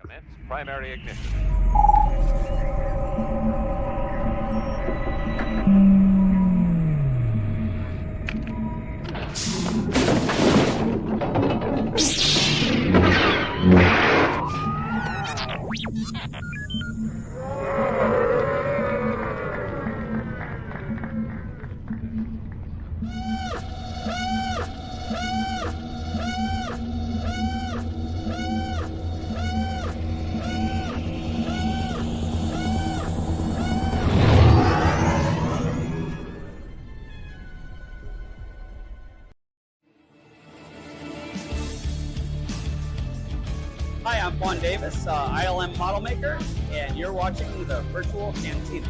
Commence primary ignition. Hi, I'm Juan Davis, ILM model maker, and you're watching the Virtual Cantina.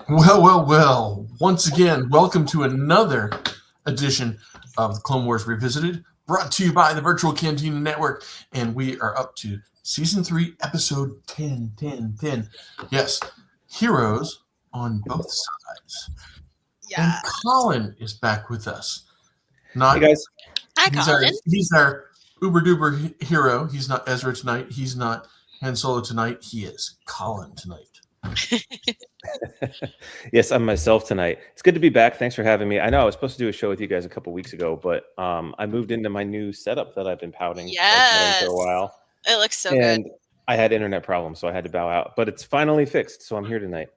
Well. Once again, welcome to another edition of the Clone Wars Revisited, brought to you by the Virtual Cantina Network, and we are up to Season 3, Episode 10. Yes, heroes on both sides. Yeah. And Colin is back with us. Hey guys. Hi, Colin. He's our uber-duper hero. He's not Ezra tonight. He's not Han Solo tonight. He is Colin tonight. Yes, I'm myself tonight. It's good to be back. Thanks for having me. I know I was supposed to do a show with you guys a couple weeks ago, but I moved into my new setup that I've been pouting Yes. for a while. It looks so And good. I had internet problems, so I had to bow out. But it's finally fixed, so I'm here tonight.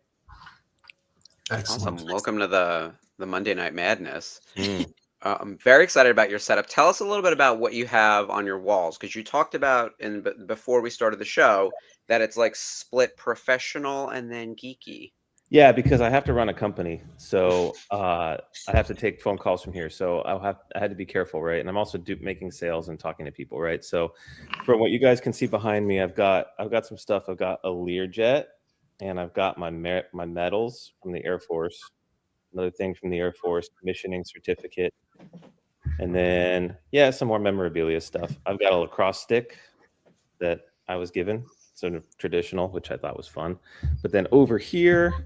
Excellent. Awesome. Welcome to the Monday Night Madness. Mm. I'm very excited about your setup. Tell us a little bit about what you have on your walls, because you talked about before we started the show that it's like split professional and then geeky. Yeah, because I have to run a company, so I have to take phone calls from here. So I had to be careful, right? And I'm also making sales and talking to people, right? So from what you guys can see behind me, I've got some stuff. I've got a Learjet, and I've got my medals from the Air Force. Another thing from the Air Force, commissioning certificate, and then some more memorabilia stuff. I've got a lacrosse stick that I was given, sort of traditional, which I thought was fun. But then over here,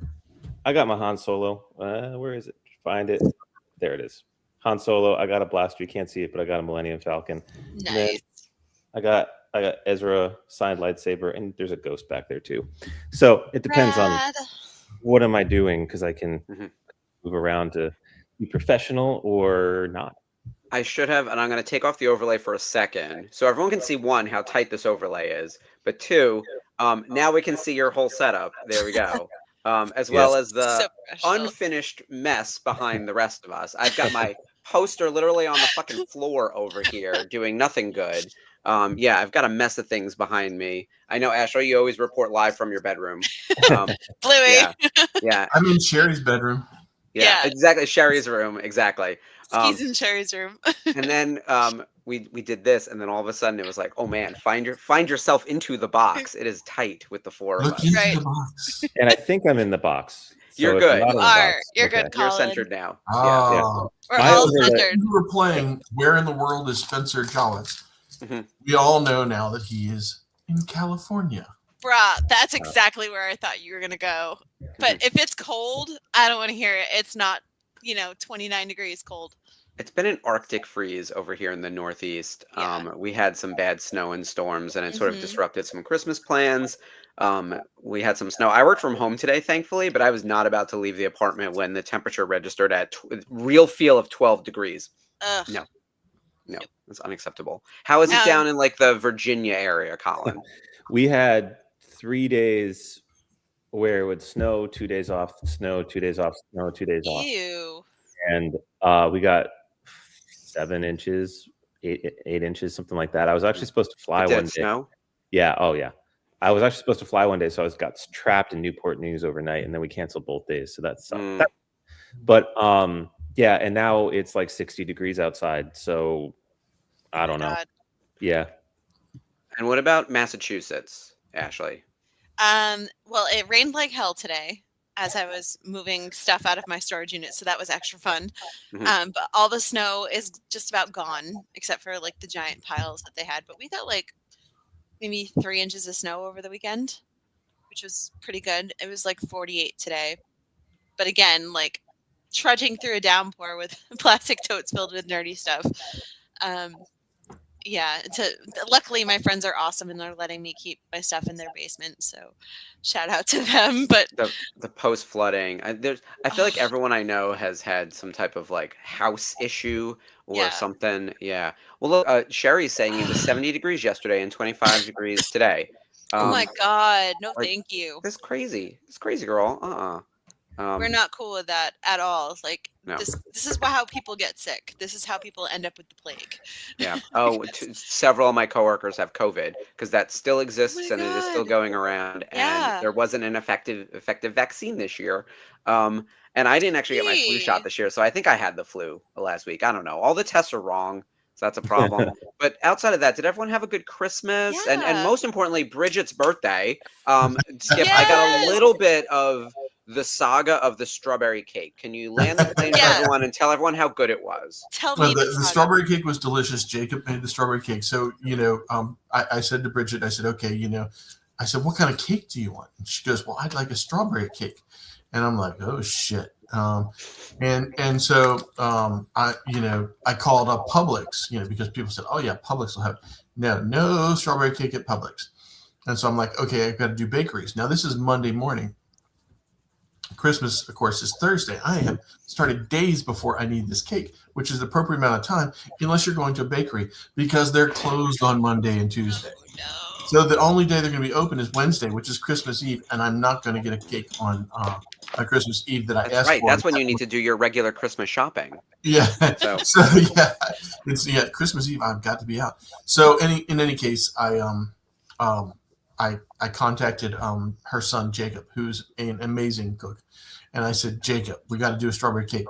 I got my Han Solo. Where is it? Find it. There it is. Han Solo. I got a blaster. You can't see it, but I got a Millennium Falcon. Nice. I got Ezra signed lightsaber, and there's a ghost back there too. So it depends on what am I doing, because I can move around to be professional or not. I should have, and I'm going to take off the overlay for a second so everyone can see, one, how tight this overlay is, but two, now we can see your whole setup. There we go. As well as the unfinished mess behind the rest of us. I've got my poster literally on the fucking floor over here doing nothing good. I've got a mess of things behind me. I know, Ashley, you always report live from your bedroom. Bluey. Yeah. I'm in Sherry's bedroom. Yeah, exactly. Sherry's room. Exactly. Skis in Sherry's room. And then we did this, and then all of a sudden it was like, oh man, find yourself into the box. It is tight with the four of Look us. into Right. the box. And I think I'm in the box. So You're if good. I'm not You in the are. box, You're okay. good, You're Colin. centered now. Oh. We're My all overlay- centered. We were playing Where in the World is Spencer Jollis? Mhm. We all know now that he is in California. Bruh, that's exactly where I thought you were going to go. But if it's cold, I don't want to hear it. It's not, 29 degrees cold. It's been an Arctic freeze over here in the Northeast. Yeah. We had some bad snow and storms, and it sort of disrupted some Christmas plans. We had some snow. I worked from home today, thankfully, but I was not about to leave the apartment when the temperature registered at real feel of 12 degrees. Ugh. No, it's unacceptable. How is it down in like the Virginia area, Colin? We had 3 days where it would snow, 2 days off, snow, 2 days off, snow, 2 days off. Ew. And we got 7 inches, 8 inches, something like that. I was actually supposed to fly Did one it day. snow? Yeah. Oh, yeah. I was actually supposed to fly one day, so I got trapped in Newport News overnight, and then we canceled both days. So that sucked. But and now it's like 60 degrees outside. So I don't know. God. Yeah. And what about Massachusetts, Ashley? Well, it rained like hell today as I was moving stuff out of my storage unit, so that was extra fun. But all the snow is just about gone, except for like the giant piles that they had. But we got like maybe 3 inches of snow over the weekend, which was pretty good. It was like 48 today. But again, like trudging through a downpour with plastic totes filled with nerdy stuff. Yeah, luckily my friends are awesome and they're letting me keep my stuff in their basement, so shout out to them. But the post flooding, I feel like everyone I know has had some type of like house issue or something. Yeah. Well, look, Sherry's saying it was 70 degrees yesterday and 25 degrees today. Oh my God, no, like, thank you. This crazy, girl. We're not cool with that at all. Like No. this is how people get sick. This is how people end up with the plague. Yeah. Oh, several of my coworkers have COVID because that still exists and it is still going around. And there wasn't an effective vaccine this year. And I didn't actually get my flu shot this year, so I think I had the flu last week. I don't know. All the tests are wrong, so that's a problem. But outside of that, did everyone have a good Christmas? And most importantly, Bridget's birthday. Skip, I got a little bit of the saga of the strawberry cake. Can you land the plane for everyone and tell everyone how good it was? Tell me the strawberry cake was delicious. Jacob made the strawberry cake. So, I said to Bridget, I said, okay, I said, what kind of cake do you want? And she goes, well, I'd like a strawberry cake. And I'm like, oh shit. And so I called up Publix, because people said, oh yeah, Publix will have no strawberry cake at Publix. And so I'm like, okay, I've got to do bakeries. Now this is Monday morning. Christmas, of course, is Thursday. I have started days before I need this cake, which is the appropriate amount of time, unless you're going to a bakery, because they're closed on Monday and Tuesday. So the only day they're going to be open is Wednesday, which is Christmas Eve, and I'm not going to get a cake on Christmas Eve that I asked for. That's when you need to do your regular Christmas shopping. Yeah. So Christmas Eve I've got to be out. So in any case, I contacted her son Jacob, who's an amazing cook, and I said, Jacob, we got to do a strawberry cake.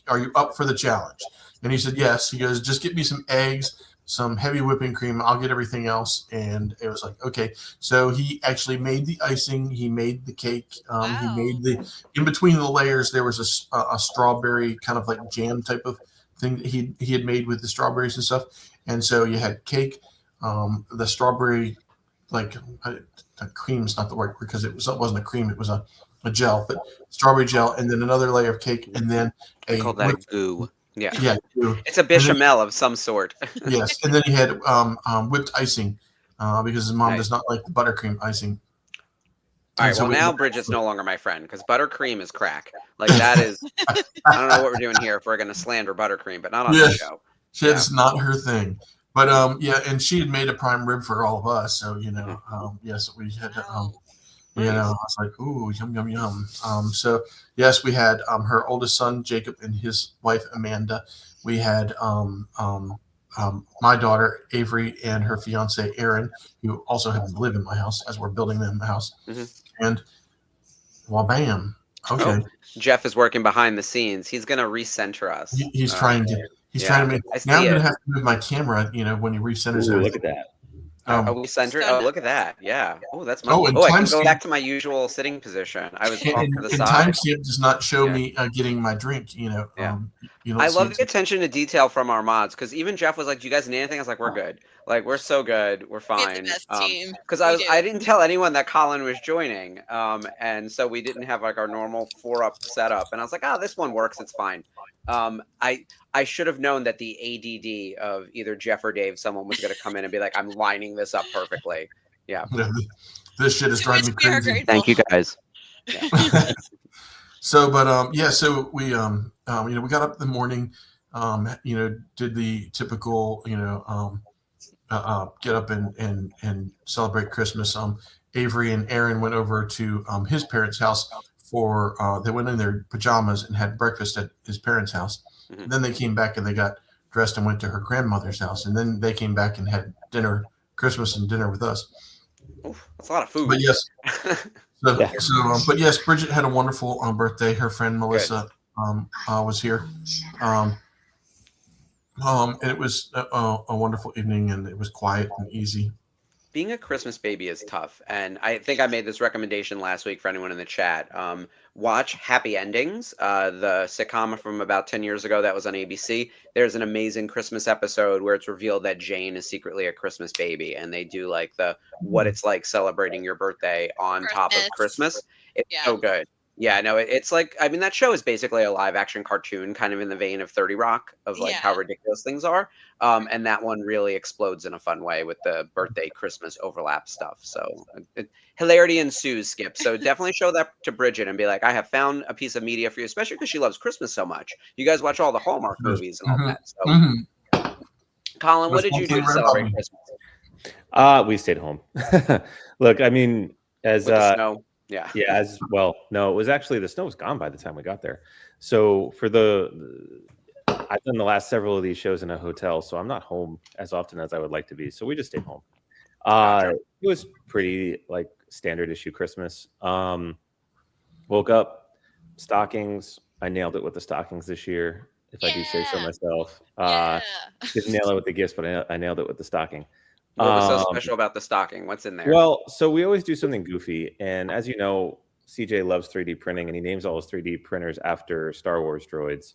Are you up for the challenge? And he said yes. He goes, just get me some eggs, some heavy whipping cream. I'll get everything else. And it was like, okay. So he actually made the icing. He made the cake. He made in between the layers there was a strawberry kind of like jam type of thing that he had made with the strawberries and stuff. And so you had cake, the strawberry. Like cream is not the right word because it wasn't a cream, it was a gel, but strawberry gel, and then another layer of cake, and then I call that goo. Yeah, goo. It's a bechamel of some sort. Yes, and then he had whipped icing because his mom does not like the buttercream icing. All right, now Bridget's no longer my friend because buttercream is crack. Like that is, I don't know what we're doing here if we're going to slander buttercream, but not on the show. It's not her thing. But and she had made a prime rib for all of us, so yes, we had I was like, ooh, yum yum yum. So yes, we had her oldest son Jacob and his wife Amanda. We had my daughter Avery and her fiance Aaron, who also happen to live in my house as we're building them a house. And well, bam, okay. Oh, Jeff is working behind the scenes. He's gonna recenter us. He's trying to. He's trying to make. Now I'm going to have to move my camera, when he recenters it. Look at that. We centered. Oh, look at that. Yeah. Oh, that's my. I can go back to my usual sitting position. I was off to the side. Timestamp does not show me getting my drink. I love the attention to detail from our mods because even Jeff was like, "Do you guys need anything?" I was like, "We're good. Like, we're so good. We're fine." Because I didn't tell anyone that Colin was joining, and so we didn't have like our normal 4-up setup. And I was like, "Oh, this one works. It's fine." I should have known that the ADD of either Jeff or Dave, someone was going to come in and be like, "I'm lining this up perfectly." Yeah. This shit is driving me crazy. Thank you guys. Yeah. So we we got up in the morning, did the typical, get up and celebrate Christmas. Avery and Aaron went over to his parents' house for they went in their pajamas and had breakfast at his parents' house. Mm-hmm. Then they came back and they got dressed and went to her grandmother's house. And then they came back and had Christmas and dinner with us. Oof, that's a lot of food. But yes. But yes, Bridget had a wonderful birthday. Her friend Melissa was here, and it was a wonderful evening, and it was quiet and easy. Being a Christmas baby is tough, and I think I made this recommendation last week for anyone in the chat. Watch Happy Endings, the sitcom from about 10 years ago that was on ABC. There's an amazing Christmas episode where it's revealed that Jane is secretly a Christmas baby, and they do like what it's like celebrating your birthday on top of Christmas. It's so good. Yeah, no, it's like, I mean, that show is basically a live action cartoon, kind of in the vein of 30 Rock, of like how Yeah. ridiculous things are. And that one really explodes in a fun way with the birthday Christmas overlap stuff. So hilarity ensues, Skip. So definitely show that to Bridget and be like, I have found a piece of media for you, especially because she loves Christmas so much. You guys watch all the Hallmark movies and all that. So, Colin, what did you do to celebrate Christmas? We stayed home. Look, I mean, as With the snow. Yeah. Yeah, as well. No, it was actually the snow was gone by the time we got there. So for I've done the last several of these shows in a hotel, so I'm not home as often as I would like to be. So we just stayed home. Gotcha. It was pretty like standard issue Christmas. Woke up, stockings. I nailed it with the stockings this year, if I do say so myself. Didn't nail it with the gifts, but I nailed it with the stocking. What was so special about the stocking? What's in there? Well, so we always do something goofy. And as you know, CJ loves 3D printing and he names all his 3D printers after Star Wars droids.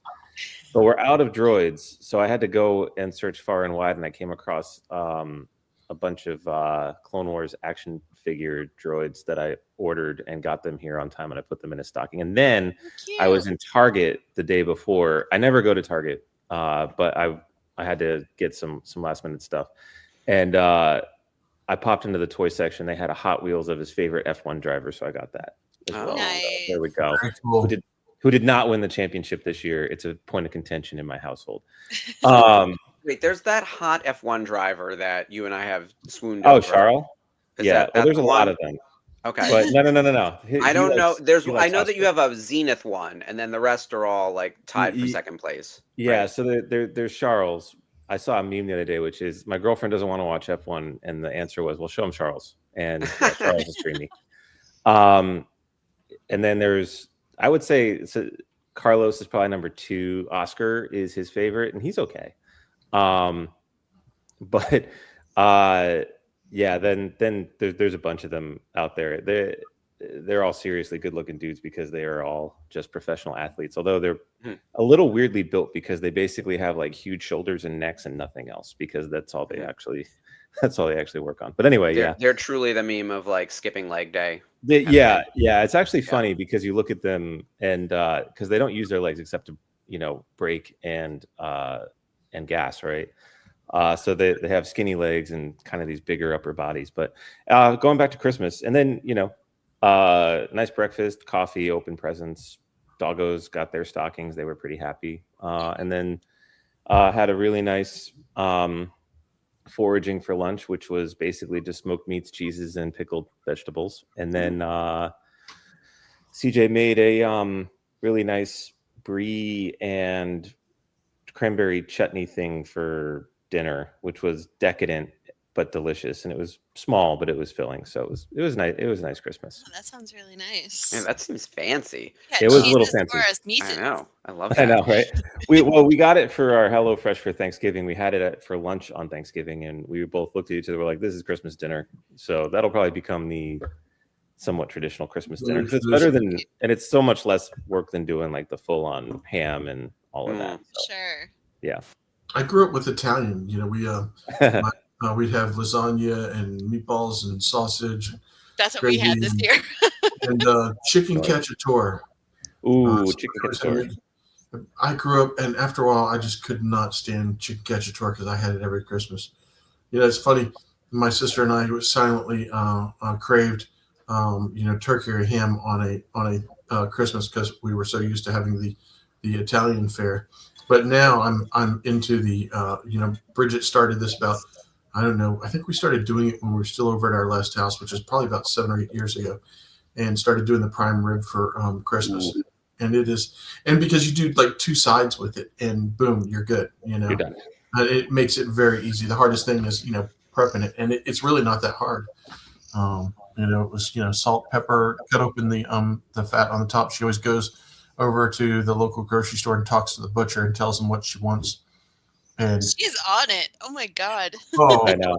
But we're out of droids. So I had to go and search far and wide. And I came across a bunch of Clone Wars action figure droids that I ordered and got them here on time. And I put them in a stocking. And then I was in Target the day before. I never go to Target, but I had to get some last minute stuff. And I popped into the toy section. They had a Hot Wheels of his favorite F1 driver, so I got that as well. Nice. So there we go. Cool. Who did not win the championship this year? It's a point of contention in my household. Wait, there's that hot F1 driver that you and I have swooned Oh, over. Charles? Yeah, well, there's a lot of them. Okay. But no. I don't know. I know that you have a Zenith one, and then the rest are all like tied for second place. Yeah, right? so there's Charles. I saw a meme the other day, which is my girlfriend doesn't want to watch F1, and the answer was, "Well, show him Charles," and Charles is dreamy. And then I would say, Carlos is probably number 2. Oscar is his favorite, and he's okay. But yeah, then there's a bunch of them out there. They're all seriously good-looking dudes because they are all just professional athletes. Although they're a little weirdly built because they basically have like huge shoulders and necks and nothing else because that's all they actually work on. But anyway, they're truly the meme of like skipping leg day. Yeah. It's actually funny because you look at them and because they don't use their legs except to brake and gas, right? So they have skinny legs and kind of these bigger upper bodies. But going back to Christmas, and then nice breakfast, coffee, open presents. Doggos got their stockings; they were pretty happy. And then had a really nice foraging for lunch, which was basically just smoked meats, cheeses, and pickled vegetables. And then CJ made a really nice brie and cranberry chutney thing for dinner, which was decadent but delicious, and it was small but it was filling, so it was nice. It was a nice Christmas. Oh, that sounds really nice. Man, that seems fancy. Yeah, it was a little fancy. I know. I love that. I know, right? We got it for our HelloFresh for Thanksgiving. We had it for lunch on Thanksgiving, and we both looked at each other. We're like, "This is Christmas dinner." So that'll probably become the somewhat traditional Christmas dinner. It's better than, and it's so much less work than doing like the full-on ham and all of that. So, sure. Yeah. I grew up with Italian. We'd have lasagna and meatballs and sausage. That's what we had this year. And chicken cacciatore. Ooh, chicken cacciatore. I grew up, and after a while, I just could not stand chicken cacciatore because I had it every Christmas. It's funny. My sister and I silently craved, turkey or ham on a Christmas because we were so used to having the Italian fare. But now I'm into the Bridget started this about, I don't know, I think we started doing it when we were still over at our last house, which is probably about 7 or 8 years ago, and started doing the prime rib for Christmas. Ooh. And it is, and because you do like 2 sides with it, and boom, you're good. You're done. It makes it very easy. The hardest thing is prepping it, and it's really not that hard. It was salt, pepper, cut open the fat on the top. She always goes over to the local grocery store and talks to the butcher and tells him what she wants. And she's on it. Oh my God. Oh, I know.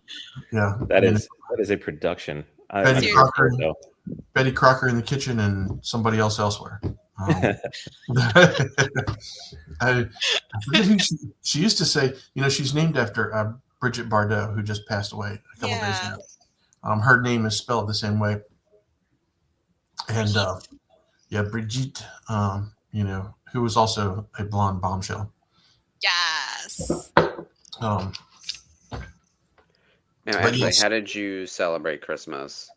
Yeah. That is a production. Betty Crocker in the kitchen and somebody else elsewhere. I forget who she used to say, she's named after Bridget Bardot, who just passed away a couple days ago. Her name is spelled the same way. And Yeah, Brigitte, who was also a blonde bombshell. Yes. Um, Actually, yes. how did you celebrate Christmas?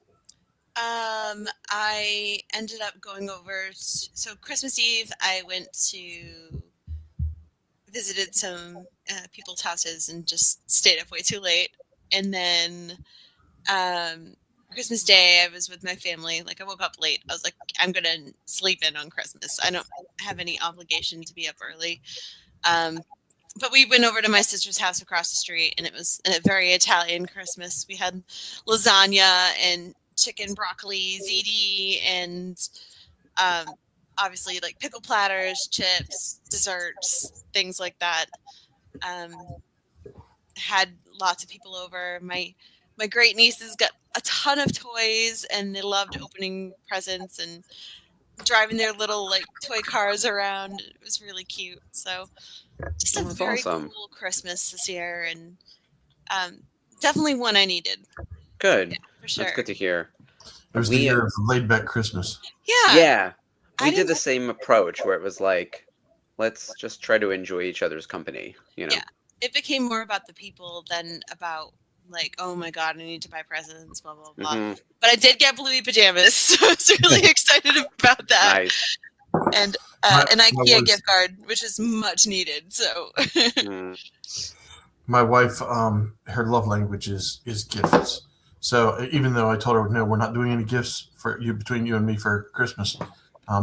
I ended up going over. So Christmas Eve, I went to visited some people's houses and just stayed up way too late. And then Christmas Day, I was with my family. Like I woke up late. I was like, I'm gonna sleep in on Christmas. I don't have any obligation to be up early. But we went over to my sister's house across the street, and it was a very Italian Christmas. We had lasagna and chicken broccoli ziti, and obviously like pickle platters, chips, desserts, things like that. Had lots of people over. My great nieces got a ton of toys, and they loved opening presents and driving their little like toy cars around. It was really cute. So just a That's very awesome. cool Christmas this year, and definitely one I needed. Good. Yeah, for sure. That's good to hear. It was the year of laid back Christmas. Yeah. Yeah. We did the same approach where it was like, let's just try to enjoy each other's company, Yeah. It became more about the people than about like, oh my God, I need to buy presents, blah, blah, blah. Mm-hmm. But I did get Bluey pajamas, so I was really excited about that. Nice. And an IKEA gift card, which is much needed. So my wife, her love language is gifts. So even though I told her, no, we're not doing any gifts for you between you and me for Christmas,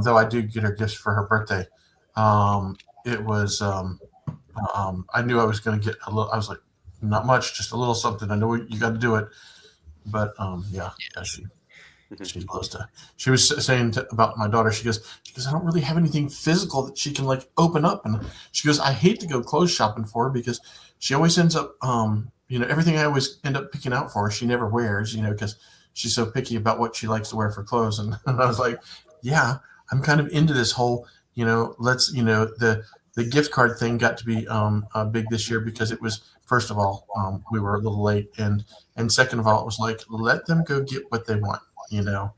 though I do get her gifts for her birthday. It was, I knew I was going to get a little, I was like, not much, just a little something. I know you got to do it. But she loves to. She was saying about my daughter. She goes, I don't really have anything physical that she can like open up, and she goes, I hate to go clothes shopping for her because she always ends up, everything I always end up picking out for her, she never wears, because she's so picky about what she likes to wear for clothes. And I was like, yeah, I'm kind of into this whole, let's, the gift card thing got to be big this year because it was, first of all, we were a little late, and second of all, it was like, let them go get what they want. Yeah.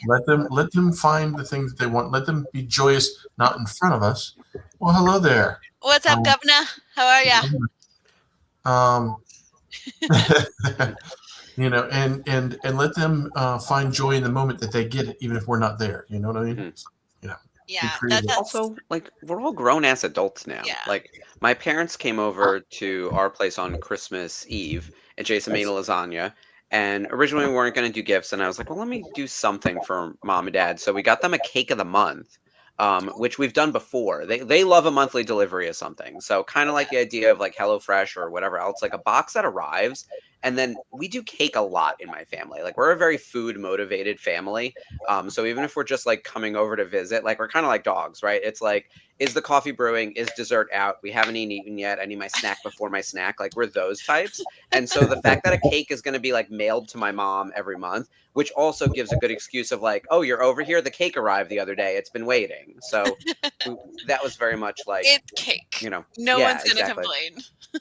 Let them find the things that they want. Let them be joyous, not in front of us. Well, hello there. What's up, Governor? How are you? And let them find joy in the moment that they get it, even if we're not there. You know what I mean? Mm-hmm. Yeah. That's also like we're all grown ass adults now. Yeah. Like my parents came over to our place on Christmas Eve, and Jason made a lasagna. And originally we weren't going to do gifts, and I was like, well, let me do something for mom and dad. So we got them a cake of the month, which we've done before. They love a monthly delivery of something. So kind of like the idea of like HelloFresh or whatever else, like a box that arrives. And then we do cake a lot in my family. Like we're a very food motivated family. So even if we're just like coming over to visit, like we're kind of like dogs, right? It's like, is the coffee brewing? Is dessert out? We haven't even eaten yet. I need my snack before my snack. Like we're those types. And so the fact that a cake is going to be like mailed to my mom every month, which also gives a good excuse of like, oh, you're over here. The cake arrived the other day. It's been waiting. So that was very much like, it's cake. No one's going to complain.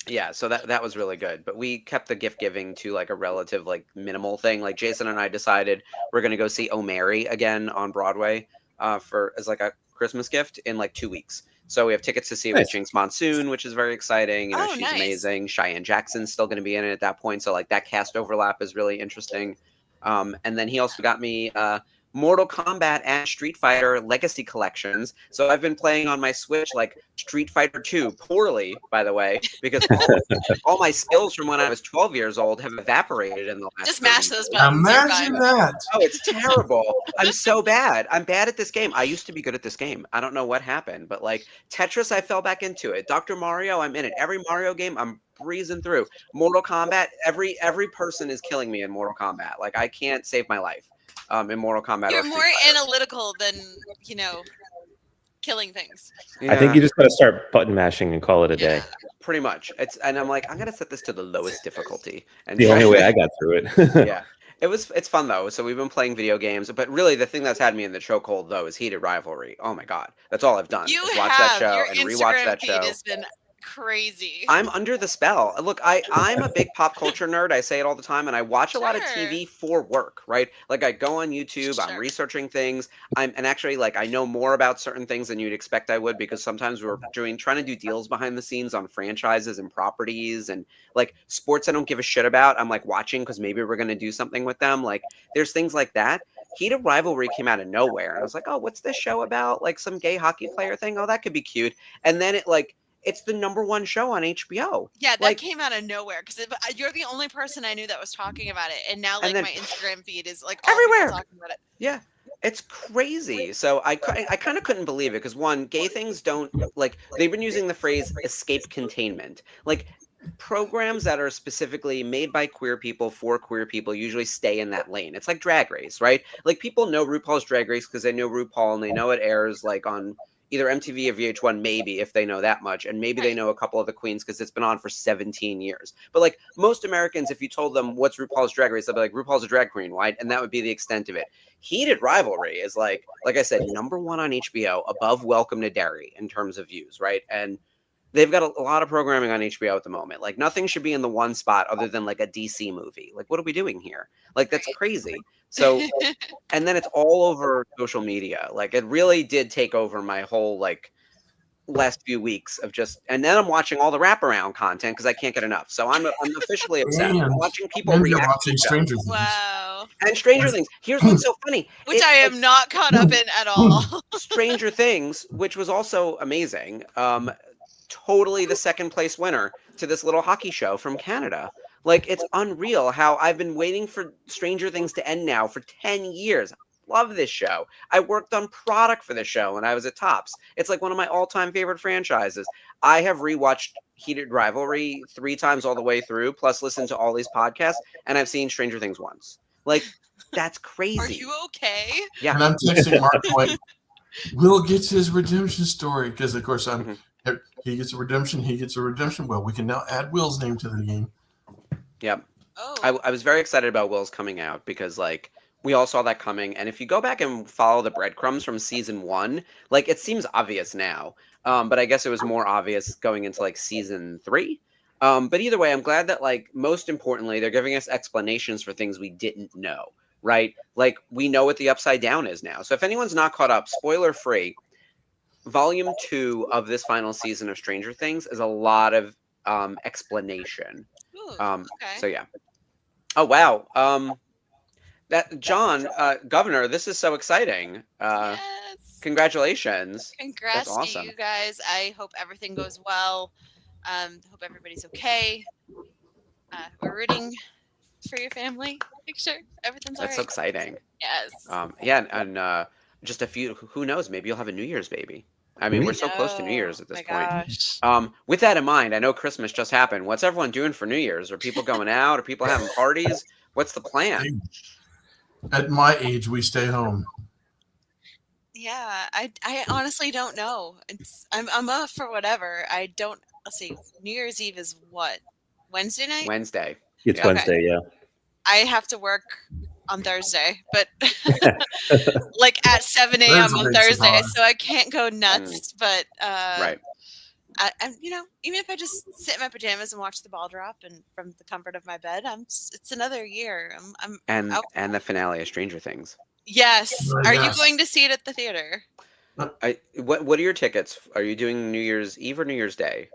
Yeah, so that was really good. But we kept the gift giving to like a relative like minimal thing. Like Jason and I decided we're gonna go see Oh Mary again on Broadway as like a Christmas gift in like 2 weeks. So we have tickets to see it with Jinx Monsoon, which is very exciting. She's nice. amazing. Cheyenne Jackson's still gonna be in it at that point. So like that cast overlap is really interesting. And then he also got me Mortal Kombat and Street Fighter Legacy collections. So I've been playing on my Switch like Street Fighter 2 poorly, by the way, because all my skills from when I was 12 years old have evaporated in the last. Just mash those buttons. Imagine that. Oh, it's terrible. I'm so bad. I'm bad at this game. I used to be good at this game. I don't know what happened, but like Tetris, I fell back into it. Dr. Mario, I'm in it. Every Mario game, I'm breezing through. Mortal Kombat, every person is killing me in Mortal Kombat. Like I can't save my life. In Mortal Kombat. You're more analytical than, killing things. Yeah. I think you just got to start button mashing and call it a day. Pretty much. And I'm like, I'm going to set this to the lowest difficulty. And the only way I got through it. Yeah. It's fun though. So we've been playing video games, but really the thing that's had me in the chokehold though is Heated Rivalry. Oh my God. That's all I've done. You watch that show and Your rewatch Instagram that feed show. has been crazy. I'm under the spell. Look, I'm a big pop culture nerd. I say it all the time, and I watch a lot of Sure. TV for work, right? Like I go on YouTube, I'm Sure. researching things. And actually like I know more about certain things than you'd expect I would, because sometimes we're trying to do deals behind the scenes on franchises and properties, and like sports I don't give a shit about. I'm like watching because maybe we're gonna do something with them. Like there's things like that. Heated Rivalry came out of nowhere, and I was like, oh, what's this show about? Like some gay hockey player thing? Oh, that could be cute. And then it's the #1 show on HBO. Yeah, that Like, came out of nowhere because you're the only person I knew that was talking about it, and now like then my Instagram feed is like all everywhere. people talking about it. Yeah, it's crazy. So I kind of couldn't believe it, because one, gay things don't, like, they've been using the phrase escape containment. Like programs that are specifically made by queer people for queer people usually stay in that lane. It's like Drag Race, right? Like people know RuPaul's Drag Race because they know RuPaul and they know it airs like on either MTV or VH1, maybe, if they know that much. And maybe they know a couple of the queens because it's been on for 17 years. But like most Americans, if you told them what's RuPaul's Drag Race, they'd be like, RuPaul's a drag queen, right? And that would be the extent of it. Heated Rivalry is like I said, #1 on HBO, above Welcome to Derry in terms of views, right? And they've got a lot of programming on HBO at the moment. Like nothing should be in the one spot other than like a DC movie. Like what are we doing here? Like that's crazy. So, and then it's all over social media. Like it really did take over my whole like last few weeks of just, and then I'm watching all the wraparound content because I can't get enough. So I'm officially obsessed. I'm watching people And you're react watching to the show. Stranger Things. Wow. And Stranger Things. Here's what's so funny. Which I am not caught up in at all. Stranger Things, which was also amazing. Totally the second place winner to this little hockey show from Canada. Like it's unreal how I've been waiting for Stranger Things to end now for 10 years. Love this show. I worked on product for this show when I was at Topps. It's like one of my all-time favorite franchises. I have rewatched Heated Rivalry 3 times all the way through, plus listened to all these podcasts, and I've seen Stranger Things once. Like that's crazy. Are you okay? Yeah. And I'm texting Mark like, Will gets his redemption story because, of course, he gets a redemption. He gets a redemption. Well, we can now add Will's name to the game. Yep. Oh. I was very excited about Will's coming out because, like, we all saw that coming. And if you go back and follow the breadcrumbs from season 1, like, it seems obvious now. But I guess it was more obvious going into, like, season 3. But either way, I'm glad that, like, most importantly, they're giving us explanations for things we didn't know, right? Like, we know what the Upside Down is now. So if anyone's not caught up, spoiler free, Volume 2 of this final season of Stranger Things is a lot of explanation. Ooh, Okay. okay. So yeah. Oh wow. That John, Governor, this is so exciting. Yes. Congratulations. Congrats That's awesome. to you guys. I hope everything goes well. Hope everybody's okay. We're rooting for your family. Make sure everything's all That's right. so exciting. Yes. Yeah, and just a few. Who knows? Maybe you'll have a New Year's baby. I mean, we're so close to New Year's at this point. Gosh. With that in mind, I know Christmas just happened. What's everyone doing for New Year's? Are people going out? Are people having parties? What's the plan? At my age, we stay home. Yeah, I honestly don't know. I'm up for whatever. I don't. Let's see. New Year's Eve is what? Wednesday night? Wednesday. It's Yeah. Wednesday, yeah. I have to work on Thursday, but like at 7 a.m. on Thursday's Thursday, hard. so I can't go nuts. But Right. I even if I just sit in my pajamas and watch the ball drop and from the comfort of my bed, it's another year. I'm out. And the finale of Stranger Things. Yes. Oh, Are yes. you going to see it at the theater? What are your tickets? Are you doing New Year's Eve or New Year's Day?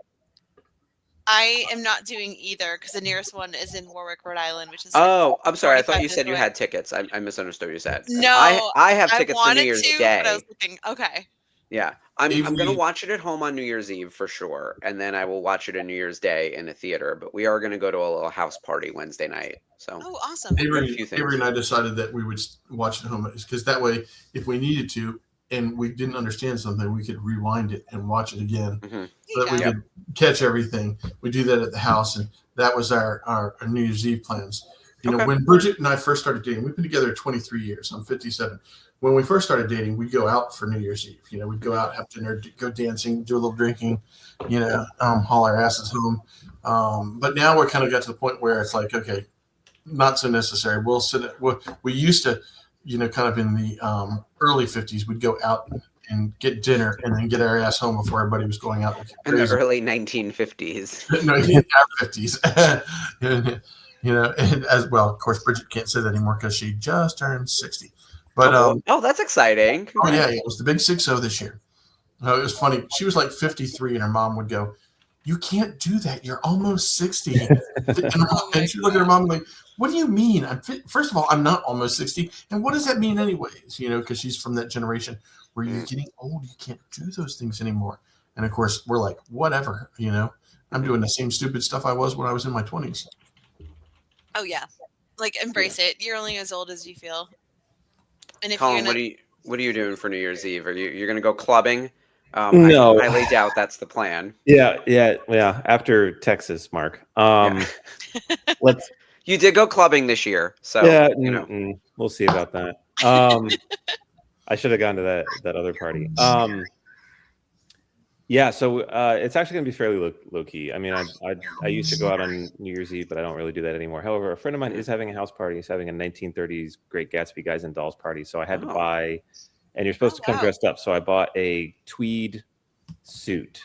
I am not doing either because the nearest one is in Warwick, Rhode Island, which is. Oh, I'm sorry. I thought 45 you said you minutes had tickets. I misunderstood what you said. No, I have I tickets for New wanted Year's to, Day. but I was looking. Okay. Yeah, I'm gonna Avery- watch it at home on New Year's Eve for sure, and then I will watch it on New Year's Day in a theater. But we are gonna go to a little house party Wednesday night. So Oh, awesome. a few Avery things. and I decided that we would watch it at home because that way, if we needed to and we didn't understand something, we could rewind it and watch it again Mhm. so that we Yeah. could catch everything. We do that at the house, and that was our New Year's Eve plans. You know, Okay. when Bridget and I first started dating, we've been together 23 years. I'm 57. When we first started dating, we'd go out for New Year's Eve. You know, we'd go out, have dinner, go dancing, do a little drinking, haul our asses home. But now we're kind of got to the point where it's like, okay, not so necessary. We'll sit. We used to, kind of in the early 50s, we'd go out and get dinner and then get our ass home before everybody was going out. In the early 1950s. No, in our 50s. And as well, of course, Bridget can't say that anymore because she just turned 60. But that's exciting. Oh yeah, it was the big 6-0 this year. It was funny. She was like 53, and her mom would go, "You can't do that. You're almost 60." And she'd look at her mom like, "What do you mean? First of all, I'm not almost 60, and what does that mean, anyways?" Because she's from that generation where you're getting old. You can't do those things anymore. And of course, we're like, whatever. I'm doing the same stupid stuff I was when I was in my 20s. Oh yeah, like embrace it. You're only as old as you feel. And if Colin, you're what are you doing for New Year's Eve? You're gonna go clubbing? No, I highly doubt that's the plan. Yeah. After Texas, Mark. Let's. You did go clubbing this year, so Yeah, we'll see about that. I should have gone to that other party. Yeah, so it's actually going to be fairly low key. I mean, I used to go out on New Year's Eve, but I don't really do that anymore. However, a friend of mine is having a house party. He's having a 1930s Great Gatsby Guys and Dolls party. So I had to buy, and you're supposed to come dressed up. So I bought a tweed suit.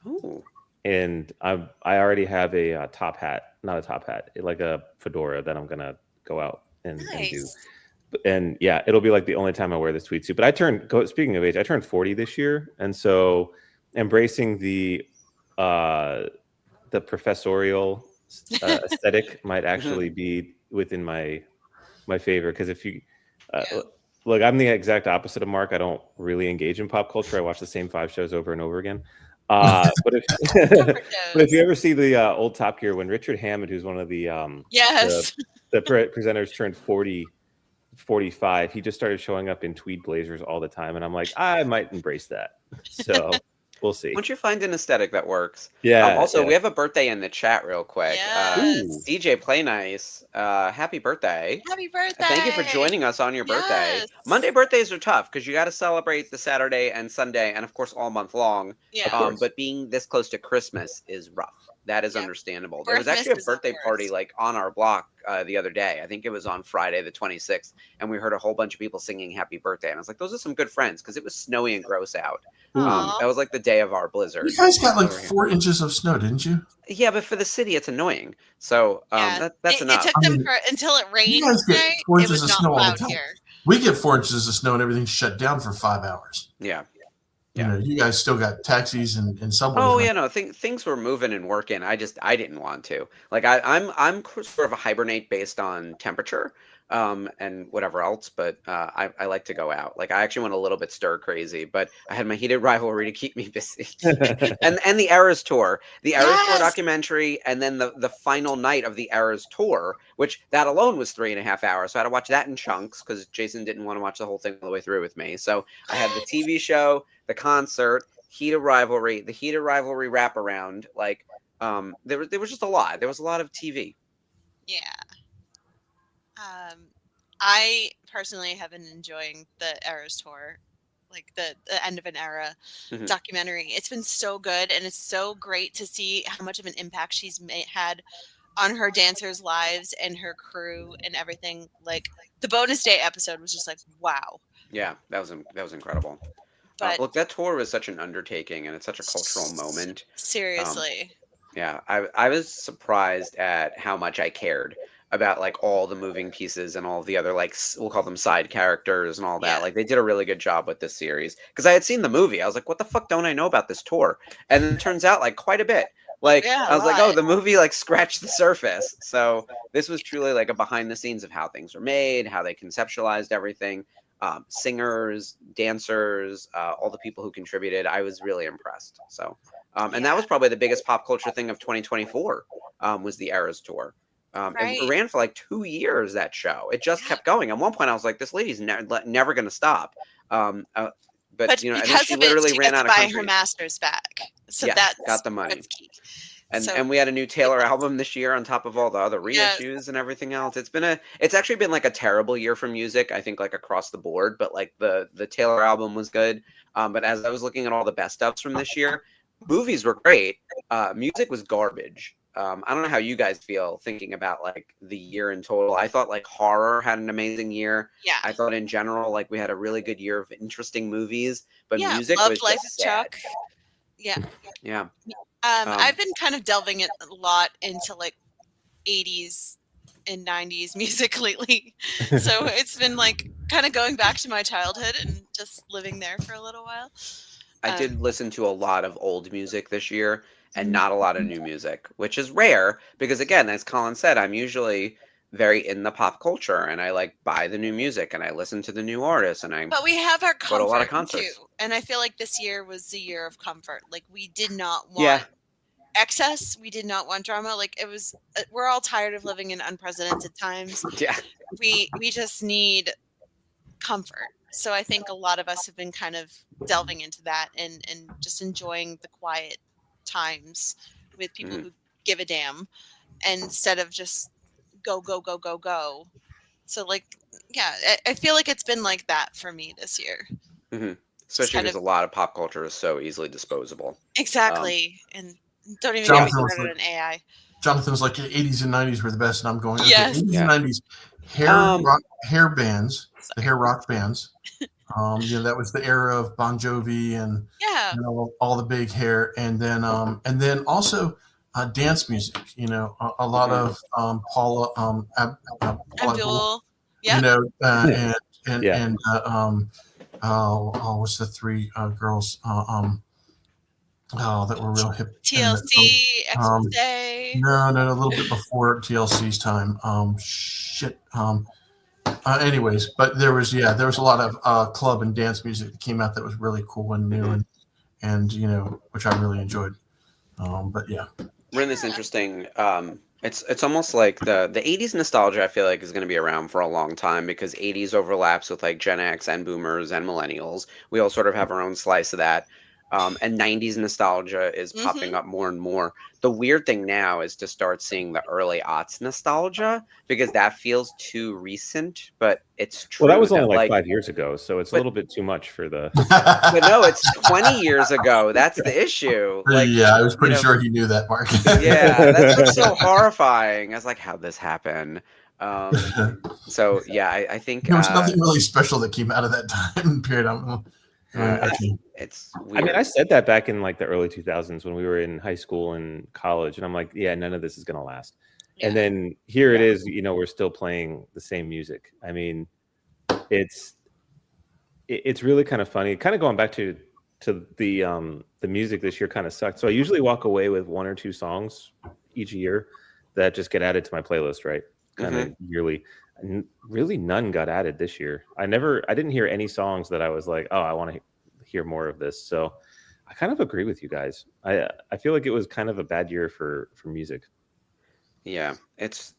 Ooh. And I already have a top hat, not a top hat, like a fedora that I'm going to go out and do. And yeah, it'll be like the only time I wear this tweed suit. But speaking of age, I turned 40 this year. And so embracing the professorial aesthetic might actually be within my favor, because if you look, I'm the exact opposite of Mark. I don't really engage in pop culture. I watch the same 5 shows over and over again. But if you ever see the old Top Gear, when Richard Hammond, who's one of the presenters, turned 45, he just started showing up in tweed blazers all the time, and I'm like, I might embrace that. So we'll see. Once you find an aesthetic that works. Yeah. Also, we have a birthday in the chat real quick. Yes. DJ Play Nice, happy birthday. Happy birthday. Thank you for joining us on your birthday. Yes. Monday birthdays are tough because you got to celebrate the Saturday and Sunday and, of course, all month long. Yeah. But being this close to Christmas is rough. That is understandable. There was actually a birthday party like on our block the other day. I think it was on Friday the 26th, and we heard a whole bunch of people singing happy birthday, and I was like, those are some good friends, because it was snowy and gross out. That was like the day of our blizzard. You guys got like 4 inches of snow, didn't you? Yeah, but for the city it's annoying, so that's enough. It took them until it rained. You guys get 4 inches of snow all the time. Here. We get 4 inches of snow and everything's shut down for 5 hours. Yeah. You guys still got taxis and subways. Oh yeah, no, things were moving and working. I didn't want to. Like I'm sort of a hibernate based on temperature, and whatever else. But I like to go out. Like I actually went a little bit stir crazy, but I had my Heated Rivalry to keep me busy, and the Eras tour, tour documentary, and then the final night of the Eras tour, which that alone was 3.5 hours. So I had to watch that in chunks because Jason didn't want to watch the whole thing all the way through with me. So I had the TV show, the concert, the Heated Rivalry wraparound. Like there was just a lot. There was a lot of TV. Yeah. I personally have been enjoying the Eras tour, like the end of an era documentary. It's been so good, and it's so great to see how much of an impact she's had on her dancers' lives and her crew and everything. Like the bonus day episode was just like, wow. Yeah, that was incredible. But look, that tour was such an undertaking, and it's such a cultural moment. Seriously. Yeah, I was surprised at how much I cared about like all the moving pieces and all the other, like, we'll call them side characters and all that. Like they did a really good job with this series, because I had seen the movie. I was like, what the fuck don't I know about this tour? And it turns out like quite a bit. Like I was like, oh, the movie like scratched the surface. So this was truly like a behind the scenes of how things were made, how they conceptualized everything. Singers, dancers, all the people who contributed. I was really impressed. So, and that was probably the biggest pop culture thing of 2024 was the Eras tour. It ran for like 2 years, that show. It just kept going. At one point, I was like, this lady's never going to stop. But you know, and she literally ran out of country. Her masters back. So that's got the money. And we had a new Taylor album this year on top of all the other reissues and everything else. It's actually been like a terrible year for music, I think, like across the board. But like the Taylor album was good. But as I was looking at all the best ups from this year, movies were great. Music was garbage. I don't know how you guys feel thinking about like the year in total. I thought like horror had an amazing year. Yeah. I thought in general like we had a really good year of interesting movies, but Yeah, music loved was Life just of sad. Chuck. Yeah. Yeah. I've been kind of delving a lot into like 80s and 90s music lately. So it's been like kind of going back to my childhood and just living there for a little while. I did listen to a lot of old music this year and not a lot of new music, which is rare because, again, as Colin said, I'm usually very in the pop culture and I like buy the new music and I listen to the new artists and I But we have our go to a lot of comfort too. concerts. And I feel like this year was the year of comfort. Like we did not want Yeah. excess. We did not want drama. Like it was, we're all tired of living in unprecedented times. Yeah. We just need comfort. So I think a lot of us have been kind of delving into that and just enjoying the quiet times with people who give a damn instead of just go, go, go, go, go. So like, yeah, I feel like it's been like that for me this year. Mm-hmm. Especially because a lot of pop culture is so easily disposable. Exactly. And don't even get me started on AI. Jonathan's like the 80s and 90s were the best, and I'm going, okay, Yes. 80s and 90s hair bands, the hair rock bands. That was the era of Bon Jovi and all the big hair, and then also dance music. A lot of Paula Abdul, what's the three girls that were real hip? TLC, XJ. No, a little bit before TLC's time. Anyways, but there was a lot of club and dance music that came out that was really cool and new and which I really enjoyed. But yeah, we're in this interesting. It's almost like the 80s nostalgia. I feel like is going to be around for a long time because 80s overlaps with like Gen X and Boomers and Millennials. We all sort of have our own slice of that. And 90s nostalgia is popping up more and more. The weird thing now is to start seeing the early aughts nostalgia because that feels too recent, but it's true. Well, that was only like 5 years ago, so it's a little bit too much for the... But no, it's 20 years ago. That's the issue. Like, yeah, I was pretty sure he knew that, Mark. Yeah, that's so horrifying. I was like, how'd this happen? So, yeah, I think... There was nothing really special that came out of that time period. It's weird. I mean, I said that back in like the early 2000s when we were in high school and college, and I'm like, yeah, none of this is gonna last. And then here it is, we're still playing the same music. I mean, it's really kind of funny. Kind of going back to the music this year kind of sucked. So I usually walk away with 1 or 2 songs each year that just get added to my playlist, right? Kind of yearly. And really none got added this year. I didn't hear any songs that I was like, oh, I want to hear more of this. So I kind of agree with you guys. I feel like it was kind of a bad year for music. Yeah, it's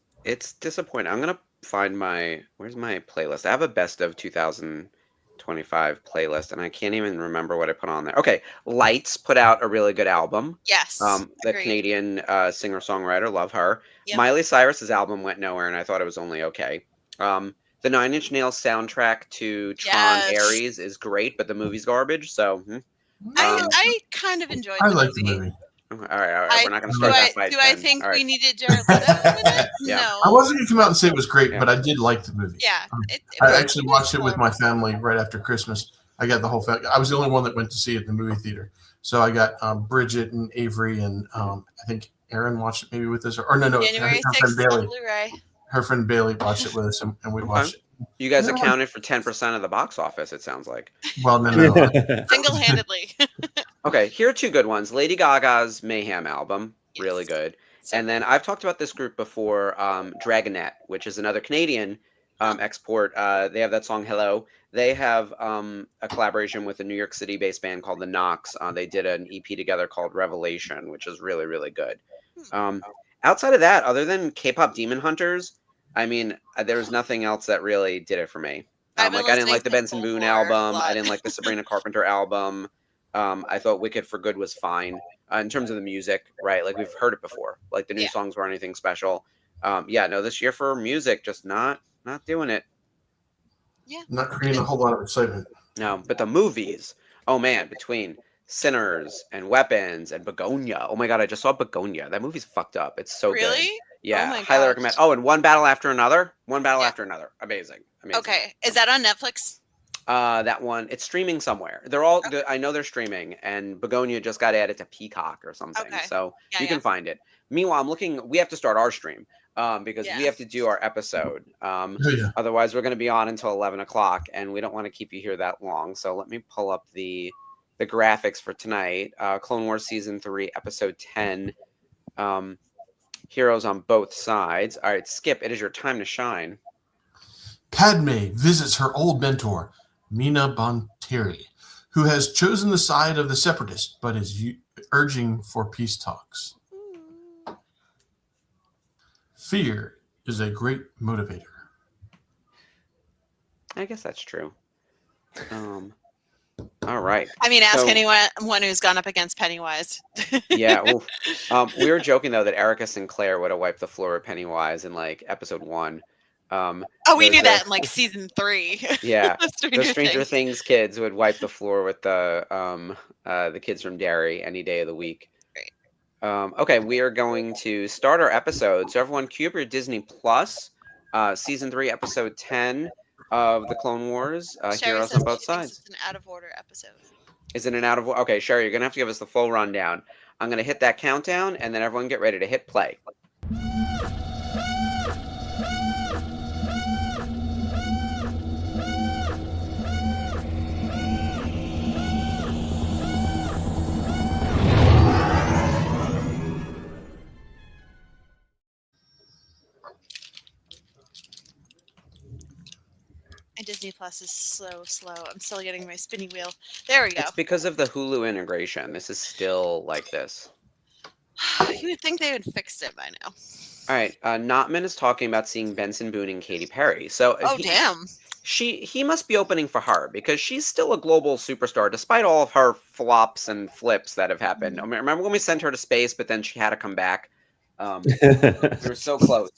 disappointing. I'm gonna find where's my playlist? I have a best of 2025 playlist, and I can't even remember what I put on there. Okay, Lights put out a really good album. Yes, the Canadian singer-songwriter, love her. Yep. Miley Cyrus's album went nowhere, and I thought it was only okay. The 9 Inch Nails soundtrack to Tron Ares is great, but the movie's garbage. So I kind of enjoyed the movie. The movie. All right. We're not going to start that fight. Do I think we needed Jared Leto in it? Yeah. No. I wasn't going to come out and say it was great, but I did like the movie. Yeah. I actually watched it with my family right after Christmas. I got the whole family. I was the only one that went to see it in the movie theater. So I got Bridget and Avery and I think Aaron watched it maybe with us. Or no. January 6th on Blu-ray. Her friend Bailey watched it with us and we watched it. You guys accounted for 10% of the box office, it sounds like. Well, no. Single-handedly. Okay, here are 2 good ones. Lady Gaga's Mayhem album, really good. And then I've talked about this group before, Dragonette, which is another Canadian export. They have that song Hello. They have a collaboration with a New York City-based band called The Knocks. They did an EP together called Revelation, which is really, really good. Outside of that, other than K-pop Demon Hunters, I mean, there was nothing else that really did it for me. I didn't like the Benson Boone album. I didn't like the Sabrina Carpenter album. I thought Wicked for Good was fine in terms of the music, right? Like we've heard it before. Like the new songs weren't anything special. This year for music, just not doing it. Yeah. Not creating a whole lot of excitement. No, but the movies, oh man, between Sinners and Weapons and Begonia. Oh my god, I just saw Begonia. That movie's fucked up. It's so good. Really? Yeah, Oh my highly gosh. recommend. Oh, and One Battle After Another. Yeah. Amazing. Okay, is that on Netflix? That one, it's streaming somewhere. They're all, Okay. I know they're streaming, and Begonia just got added to Peacock or something, Okay. so Yeah, you can find it. Meanwhile, we have to start our stream because we have to do our episode. Yeah. Otherwise, we're going to be on until 11 o'clock, and we don't want to keep you here that long. So let me pull up the graphics for tonight. Clone Wars Season 3, Episode 10. Heroes on both sides. All right, Skip, it is your time to shine. Padme visits her old mentor, Mina Bonteri, who has chosen the side of the separatists but is urging for peace talks. Fear is a great motivator. I guess that's true. All right. I mean, ask anyone who's gone up against Pennywise. Yeah. We were joking though that Erica Sinclair would have wiped the floor with Pennywise in like episode 1. We knew that in like season 3. Yeah, the Stranger Things kids would wipe the floor with the kids from Derry any day of the week. Right. Okay, we are going to start our episode. So everyone, cue up your Disney Plus, season 3, episode 10 of the Clone Wars. Heroes on both sides. It's an out of order episode. Is it an out of order? Okay, Sherry, you're gonna have to give us the full rundown. I'm gonna hit that countdown, and then everyone get ready to hit play. And Disney Plus is so slow. I'm still getting my spinny wheel. There we go. It's because of the Hulu integration. This is still like this. You would think they would fix it by now. All right. Notman is talking about seeing Benson Boone and Katy Perry. So damn. He must be opening for her because she's still a global superstar despite all of her flops and flips that have happened. I mean, remember when we sent her to space, but then she had to come back? We were so close.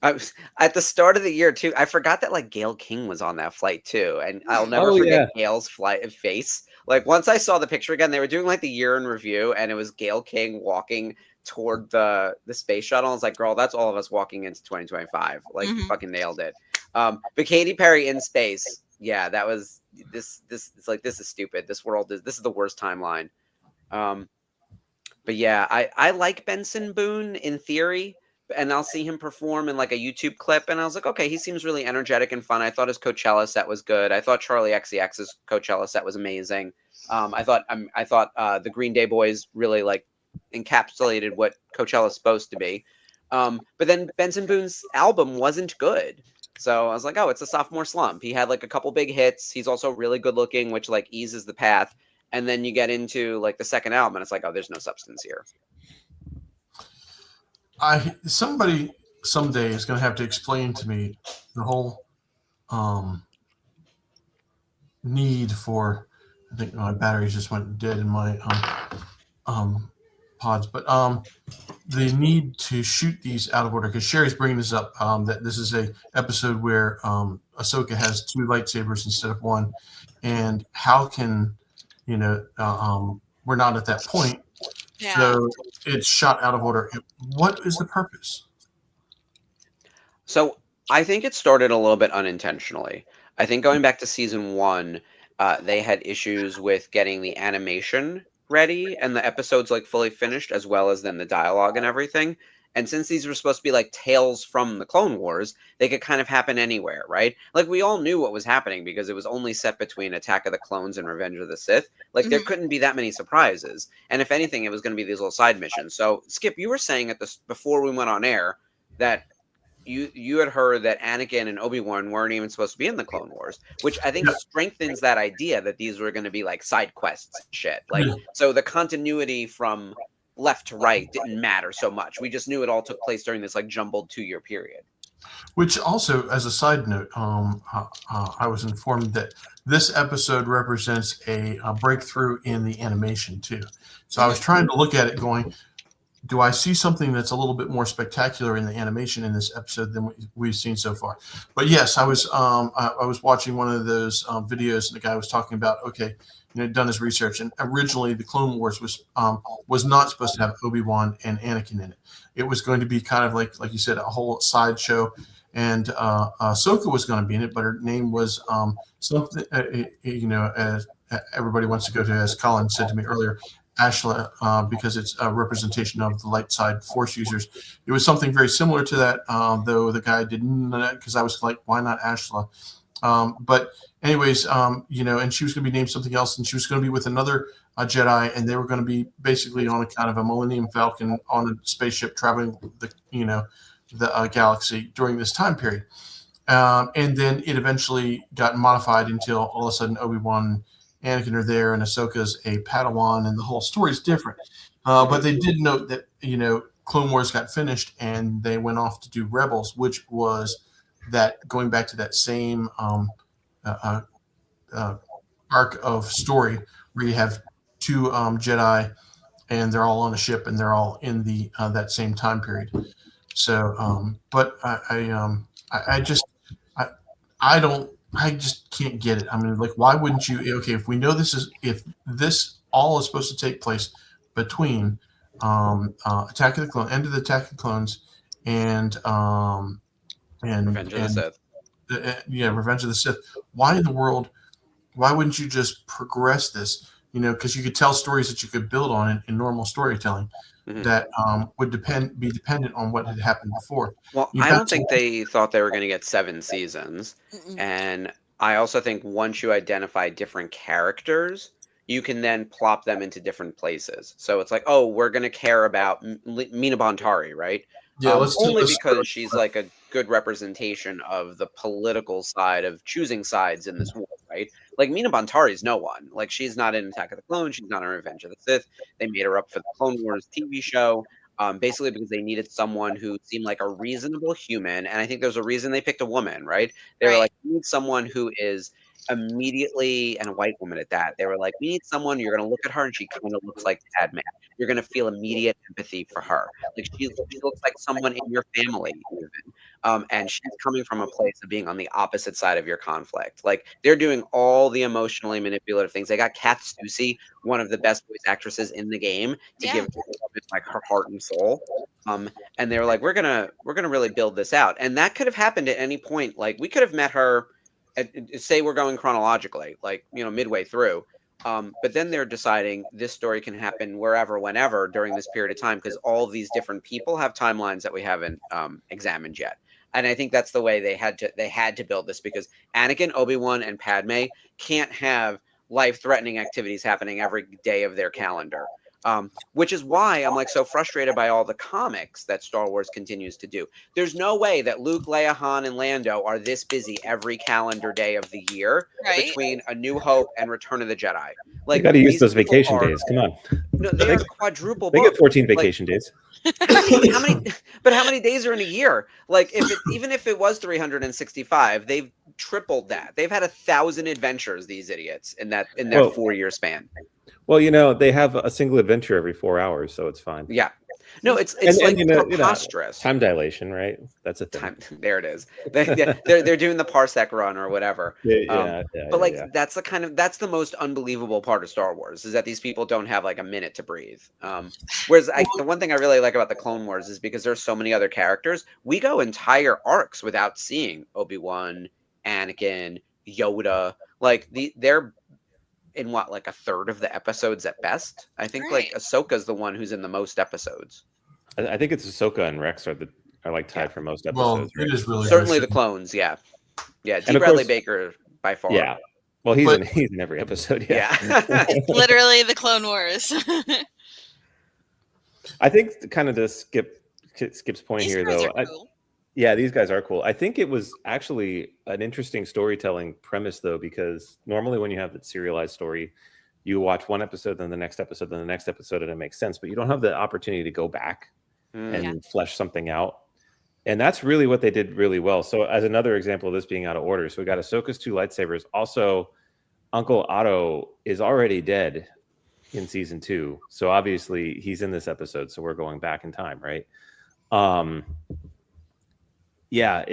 I was at the start of the year too. I forgot that like Gail King was on that flight too, and I'll never forget Gail's face. Like once I saw the picture again, they were doing like the year in review, and it was Gail King walking toward the space shuttle. I was like, girl, that's all of us walking into 2025. Like, you fucking nailed it. But Katy Perry in space, yeah, that was this. It's like this is stupid. This is the worst timeline. But yeah, I like Benson Boone in theory. And I'll see him perform in like a YouTube clip, and I was like, okay, he seems really energetic and fun. I thought his Coachella set was good. I thought Charlie XCX's Coachella set was amazing. I thought the Green Day Boys really like encapsulated what Coachella's supposed to be. But then Benson Boone's album wasn't good, so I was like, oh, it's a sophomore slump. He had like a couple big hits. He's also really good looking, which like eases the path. And then you get into like the second album, and it's like, oh, there's no substance here. Somebody someday is going to have to explain to me the whole need for. I think my batteries just went dead in my pods, but the need to shoot these out of order, because Sherry's bringing this up, that this is a episode where Ahsoka has 2 lightsabers instead of 1, and how can we're not at that point. Yeah. So it's shot out of order. What is the purpose? So I think it started a little bit unintentionally. I think going back to season 1, they had issues with getting the animation ready and the episodes like fully finished, as well as then the dialogue and everything. And since these were supposed to be like tales from the Clone Wars, they could kind of happen anywhere, right? Like we all knew what was happening because it was only set between Attack of the Clones and Revenge of the Sith. Like there couldn't be that many surprises. And if anything, it was going to be these little side missions. So Skip, you were saying at this before we went on air that you had heard that Anakin and Obi-Wan weren't even supposed to be in the Clone Wars, which I think strengthens that idea that these were going to be like side quests and shit. Like so the continuity from left to right didn't matter so much. We just knew it all took place during this like jumbled 2-year period. Which also, as a side note, I was informed that this episode represents a breakthrough in the animation too. So I was trying to look at it going, do I see something that's a little bit more spectacular in the animation in this episode than we've seen so far? But yes, I was watching one of those videos, and the guy was talking about, okay, done his research, and originally the Clone Wars was not supposed to have Obi-Wan and Anakin in it. It was going to be kind of like you said, a whole sideshow, and Ahsoka was going to be in it, but her name was something, as everybody wants to go to, as Colin said to me earlier, Ashla, because it's a representation of the light side Force users. It was something very similar to that, though the guy didn't, because I was like, why not Ashla? But anyways, and she was going to be named something else, and she was going to be with another Jedi, and they were going to be basically on a kind of a Millennium Falcon on a spaceship traveling the galaxy during this time period. And then it eventually got modified until all of a sudden Obi-Wan and Anakin are there, and Ahsoka's a Padawan, and the whole story is different. But they did note that, Clone Wars got finished, and they went off to do Rebels, which was that going back to that same arc of story where you have two Jedi, and they're all on a ship, and they're all in the that same time period. So, but I just can't get it. I mean, like, why wouldn't you? Okay, if we know if this all is supposed to take place between Attack of the Clones, end of the Attack of the Clones, and Revenge of the Sith. Revenge of the Sith. Why in the world? Why wouldn't you just progress this? Because you could tell stories that you could build on in normal storytelling. Mm-hmm. That would be dependent on what had happened before. Well, I don't think they thought they were going to get 7 seasons. And I also think once you identify different characters, you can then plop them into different places. So it's like, oh, we're going to care about Mina Bontari, right? Yeah, only because she's like a good representation of the political side of choosing sides in this war, right? Like, Mina Bontari is no one. Like, she's not in Attack of the Clones. She's not in Revenge of the Sith. They made her up for the Clone Wars TV show, basically because they needed someone who seemed like a reasonable human. And I think there's a reason they picked a woman, right? They were like, we need someone who is immediately, and a white woman at that. They were like, we need someone, you're going to look at her and she kind of looks like Padme. You're going to feel immediate empathy for her. Like, she looks like someone in your family, even. And she's coming from a place of being on the opposite side of your conflict. Like, they're doing all the emotionally manipulative things. They got Kat Stussy, one of the best voice actresses in the game, to give like her heart and soul. And they were like, we're gonna really build this out. And that could have happened at any point. Like, we could have met her say we're going chronologically, like, midway through. But then they're deciding this story can happen wherever, whenever during this period of time, because all of these different people have timelines that we haven't examined yet. And I think that's the way they had to build this, because Anakin, Obi-Wan, and Padme can't have life-threatening activities happening every day of their calendar. Which is why I'm like so frustrated by all the comics that Star Wars continues to do. There's no way that Luke, Leia, Han, and Lando are this busy every calendar day of the year between A New Hope and Return of the Jedi. Like, you got to use those vacation days. Come on. No, they are quadruple. They get 14 vacation days. How many days are in a year? Like, even if it was 365, they've tripled that. They've had 1,000 adventures, these idiots, in that 4-year span. Well, they have a single adventure every 4 hours, so it's fine. Yeah. No, it's preposterous. Time dilation, right? That's a thing. There it is. They're doing the parsec run or whatever. That's the most unbelievable part of Star Wars, is that these people don't have like a minute to breathe. Whereas the one thing I really like about the Clone Wars is because there's so many other characters, we go entire arcs without seeing Obi-Wan, Anakin, Yoda. Like, they're in like a third of the episodes at best. I think like Ahsoka's the one who's in the most episodes. I think it's Ahsoka and Rex are like tied for most episodes. Well, it is really certainly the clones. Yeah. D. Bradley Baker by far. Yeah. Well, he's in every episode. Yeah. It's literally the Clone Wars. I think kind of to Skip's point These here, guys though. are cool. Yeah, these guys are cool. I think it was actually an interesting storytelling premise, though, because normally when you have that serialized story, you watch one episode, then the next episode, then the next episode, and it makes sense. But you don't have the opportunity to go back and flesh something out. And that's really what they did really well. So as another example of this being out of order, so we got Ahsoka's 2 lightsabers. Also, Uncle Otto is already dead in season 2. So obviously he's in this episode. So we're going back in time, right? Yeah,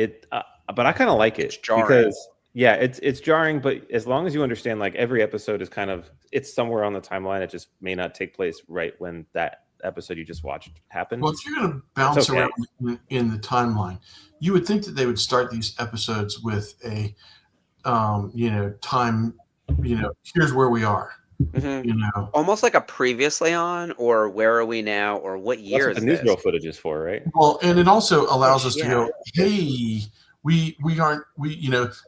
but I kind of like it. It's jarring. Because it's jarring, but as long as you understand, like every episode is kind of, it's somewhere on the timeline. It just may not take place right when that episode you just watched happened. Well, if you're going to bounce around in the timeline, you would think that they would start these episodes with a, time, here's where we are. Almost like a previously on, or where are we now, or what year is the this? newsreel footage is for, right? Well, and it also allows us to go, hey, we aren't,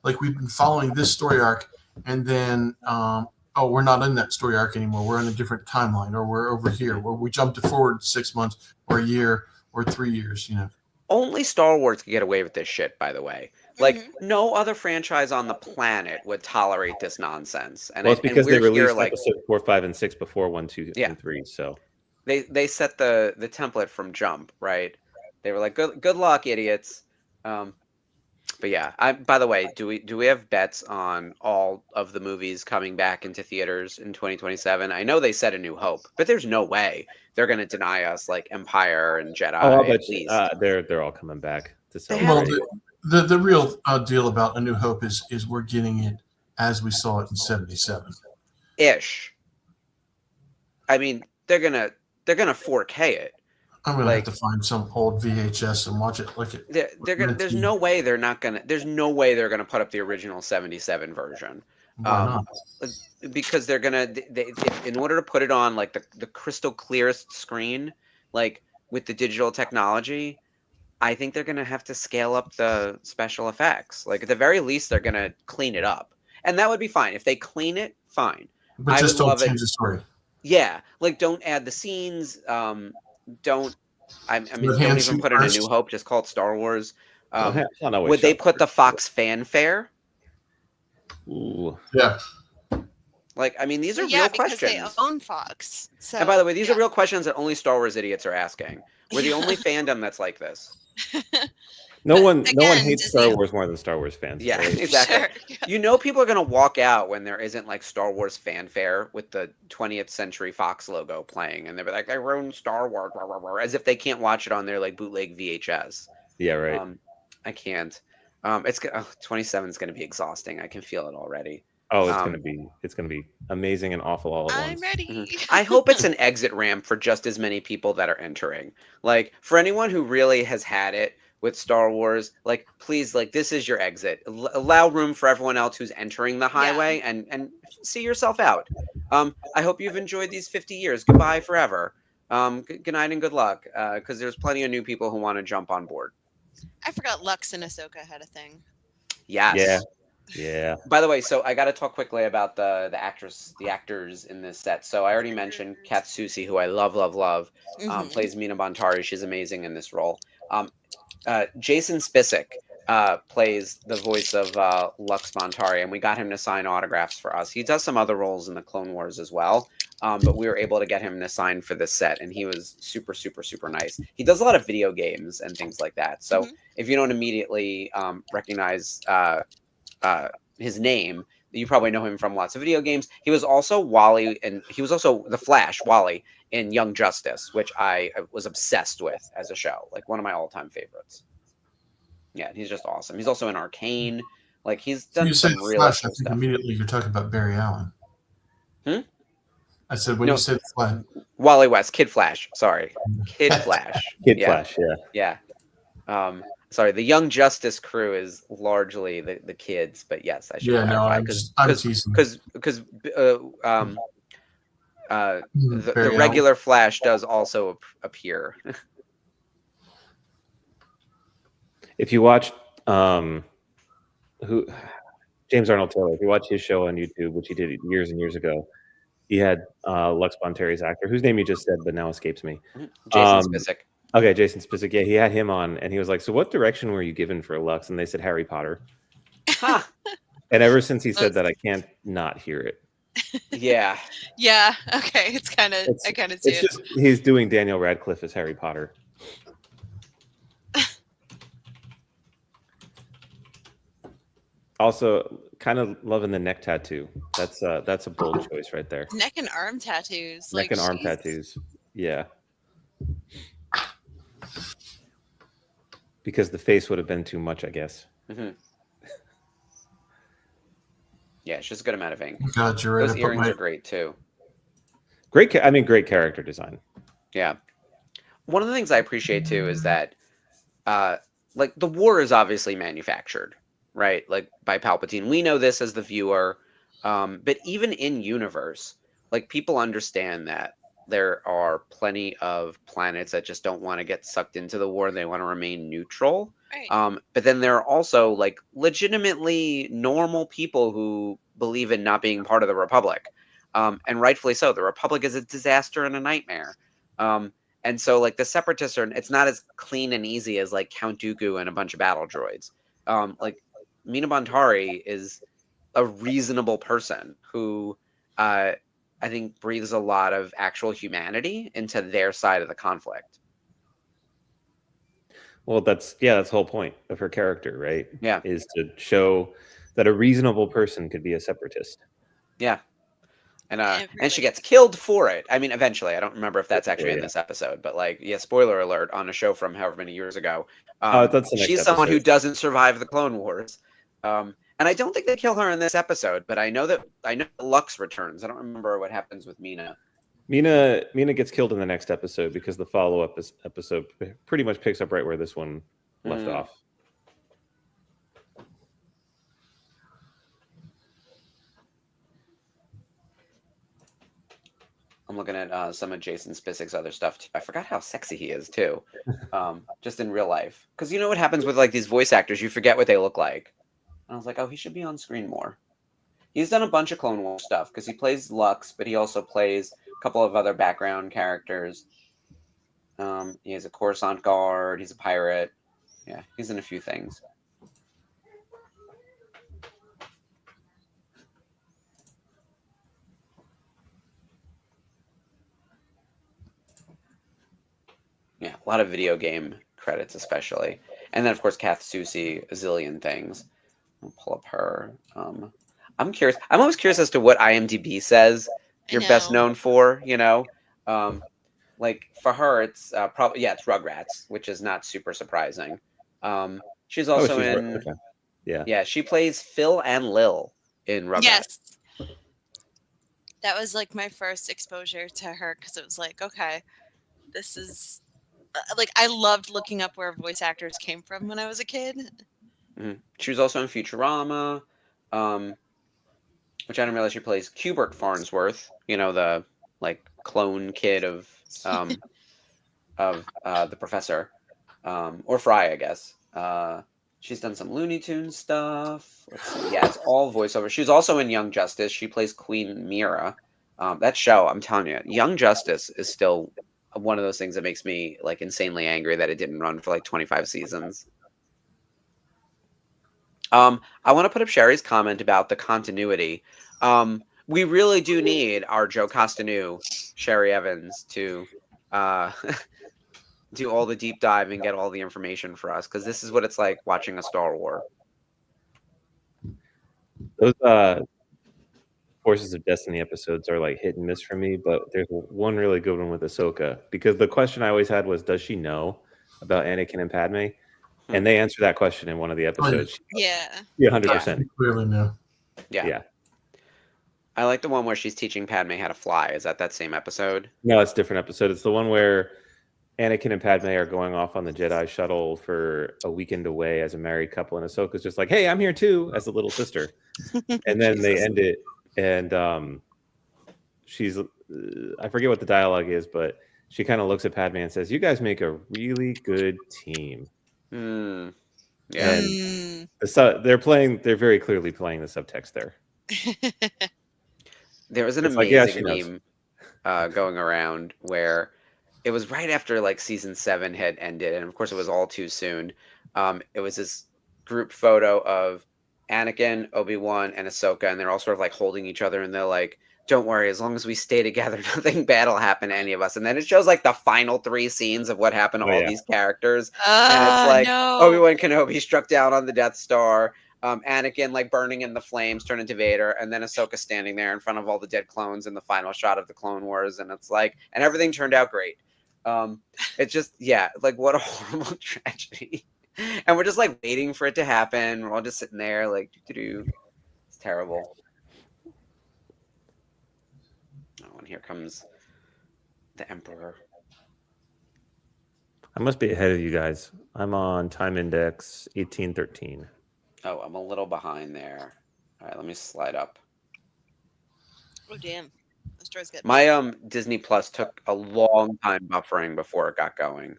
like we've been following this story arc, and then we're not in that story arc anymore. We're in a different timeline, or we're over here, where we jumped forward 6 months or a year or 3 years. Only Star Wars can get away with this shit, by the way. Like, no other franchise on the planet would tolerate this nonsense. And it's because they released like episode 4, 5, and 6 before 1, 2, and 3. So they set the template from jump, right? They were like, good luck, idiots. But yeah, by the way, do we have bets on all of the movies coming back into theaters in 2027? I know they said A New Hope, but there's no way they're going to deny us like Empire and Jedi. At least. They're all coming back to celebrate. Well, the real deal about A New Hope is we're getting it as we saw it in 77. Ish. I mean, they're gonna 4K it. I'm gonna have to find some old VHS and watch it. There's no way they're not gonna. There's no way they're gonna put up the original 77 version. Why not? Because they're gonna. In order to put it on like the crystal clearest screen, like with the digital technology, I think they're gonna have to scale up the special effects. Like at the very least, they're gonna clean it up, and that would be fine if they clean it. Fine, but just don't change the story. Yeah, like don't add the scenes. Don't even put in A New Hope. Just call it Star Wars. Would they put the Fox fanfare? Ooh. Yeah. Like, I mean, these are real questions. They own Fox. So, and by the way, these are real questions that only Star Wars idiots are asking. We're the only fandom that's like this. No one hates Star Wars more than Star Wars fans. Yeah, right? exactly. Sure. People are going to walk out when there isn't like Star Wars fanfare with the 20th Century Fox logo playing, and they'll be like, "I ruined Star Wars," blah, blah, blah, as if they can't watch it on their like bootleg VHS. Yeah, right. I can't. 27 is going to be exhausting. I can feel it already. Oh, it's gonna be amazing and awful all at once. I'm ready. Mm-hmm. I hope it's an exit ramp for just as many people that are entering. Like for anyone who really has had it with Star Wars, like please, like this is your exit. Allow room for everyone else who's entering the highway and see yourself out. I hope you've enjoyed these 50 years. Goodbye forever. Good night and good luck. Because there's plenty of new people who want to jump on board. I forgot Lux and Ahsoka had a thing. Yes. Yeah. By the way, so I got to talk quickly about the actors in this set. So I already mentioned Kat Susi, who I love, plays Mina Bontari. She's amazing in this role. Jason Spisick plays the voice of Lux Bontari, and we got him to sign autographs for us. He does some other roles in the Clone Wars as well, but we were able to get him to sign for this set, and he was super, super, super nice. He does a lot of video games and things like that. So if you don't immediately recognize his name, you probably know him from lots of video games. He was also Wally, and he was also the Flash, Wally, in Young Justice, which I was obsessed with as a show, like one of my all-time favorites. Yeah, he's just awesome. He's also in Arcane. Like he's done some real Flash, cool I think stuff. immediately you're talking about Barry Allen. I said when you said Flash. Wally West, Kid Flash. Sorry, Kid Flash. Flash. Yeah. Sorry, the Young Justice crew is largely the kids, but yes, I should clarify because the regular Flash does also appear. If you watch James Arnold Taylor, if you watch his show on YouTube, which he did years and years ago, he had Lux Bontari's actor, whose name you just said, but now escapes me. Jason Spisick. Okay, Jason Spisick. Yeah, he had him on, and he was like, "So, what direction were you given for Lux?" And they said Harry Potter. Huh. And ever since he said that, I can't not hear it. Yeah. Yeah. Okay. It's kind of. I kind of see it. Just, he's doing Daniel Radcliffe as Harry Potter. Also, kind of loving the neck tattoo. That's a bold choice right there. Neck and arm tattoos. Neck Like, and arm she's- tattoos. Yeah. Because the face would have been too much, I guess. Mm-hmm. Yeah, she's a good amount of ink. God, you're right. Those earrings are great too. Great character design. Yeah. One of the things I appreciate too is that, like, the war is obviously manufactured, right? Like, by Palpatine. We know this as the viewer, but even in universe, like, people understand that there are plenty of planets that just don't want to get sucked into the war. They want to remain neutral. Right. But then there are also, like, legitimately normal people who believe in not being part of the Republic. And rightfully so. The Republic is a disaster and a nightmare. And so, like, the Separatists it's not as clean and easy as, like, Count Dooku and a bunch of battle droids. Like, Mina Bontari is a reasonable person who I think breathes a lot of actual humanity into their side of the conflict. Well, that's the whole point of her character, right? Yeah. Is to show that a reasonable person could be a separatist. Yeah. And she gets killed for it. I mean, eventually. I don't remember if that's actually in this episode, but, like, yeah, spoiler alert, on a show from however many years ago. That's the next she's someone who episode. doesn't survive the Clone Wars. And I don't think they kill her in this episode, but I know Lux returns. I don't remember what happens with Mina. Mina gets killed in the next episode because the follow-up episode pretty much picks up right where this one left off. I'm looking at some of Jason Spisek's other stuff too. I forgot how sexy he is too, just in real life. Because you know what happens with, like, these voice actors? You forget what they look like. And I was like, oh, he should be on screen more. He's done a bunch of Clone Wars stuff because he plays Lux, but he also plays a couple of other background characters. He has a Coruscant guard. He's a pirate. Yeah, he's in a few things. Yeah, a lot of video game credits especially. And then, of course, Kath Soucie, a zillion things. I'll pull up her. I'm curious. I'm always curious as to what IMDb says you're best known for, you know? Like, for her, it's probably, it's Rugrats, which is not super surprising. She's also in... Okay. Yeah. Yeah, she plays Phil and Lil in Rugrats. Yes. That was, like, my first exposure to her because it was like, okay, this is... like, I loved looking up where voice actors came from when I was a kid. Mm-hmm. She was also in Futurama, which I didn't realize she plays Qbert Farnsworth, you know, the, like, clone kid of the professor, or Fry, I guess. She's done some Looney Tunes stuff. Let's see. Yeah, it's all voiceover. She's also in Young Justice. She plays Queen Mira. That show, I'm telling you, Young Justice is still one of those things that makes me, like, insanely angry that it didn't run for, like, 25 seasons. I want to put up Sherry's comment about the continuity. We really do need our Joe Costanu, Sherry Evans, to do all the deep dive and get all the information for us, because this is what it's like watching a Star Wars. Those Forces of Destiny episodes are, like, hit and miss for me, but there's one really good one with Ahsoka, because the question I always had was, does she know about Anakin and Padme? And they answer that question in one of the episodes. Yeah. 100%. Clearly no. Yeah. I like the one where she's teaching Padme how to fly. Is that same episode? No, it's a different episode. It's the one where Anakin and Padme are going off on the Jedi shuttle for a weekend away as a married couple, and Ahsoka's just like, hey, I'm here too, as a little sister. And then they end it, and she's, I forget what the dialogue is, but she kind of looks at Padme and says, you guys make a really good team. Yeah. And they're very clearly playing the subtext there. There was an amazing meme going around where it was right after, like, season 7 had ended, and of course it was all too soon. It was this group photo of Anakin, Obi-Wan, and Ahsoka, and they're all sort of, like, holding each other, and they're like, don't worry, as long as we stay together, nothing bad will happen to any of us. And then it shows, like, the final 3 scenes of what happened to all these characters. And it's like, no. Obi-Wan Kenobi struck down on the Death Star. Anakin like burning in the flames, turning into Vader, and then Ahsoka standing there in front of all the dead clones in the final shot of the Clone Wars, and it's like, and everything turned out great. It's just, yeah, like what a horrible tragedy. And we're just like waiting for it to happen. We're all just sitting there like, it's terrible. Oh, and here comes the Emperor. I must be ahead of you guys. I'm on time index 1813. Oh, I'm a little behind there. All right, let me slide up. Oh damn, this droid's good. My Disney Plus took a long time buffering before it got going.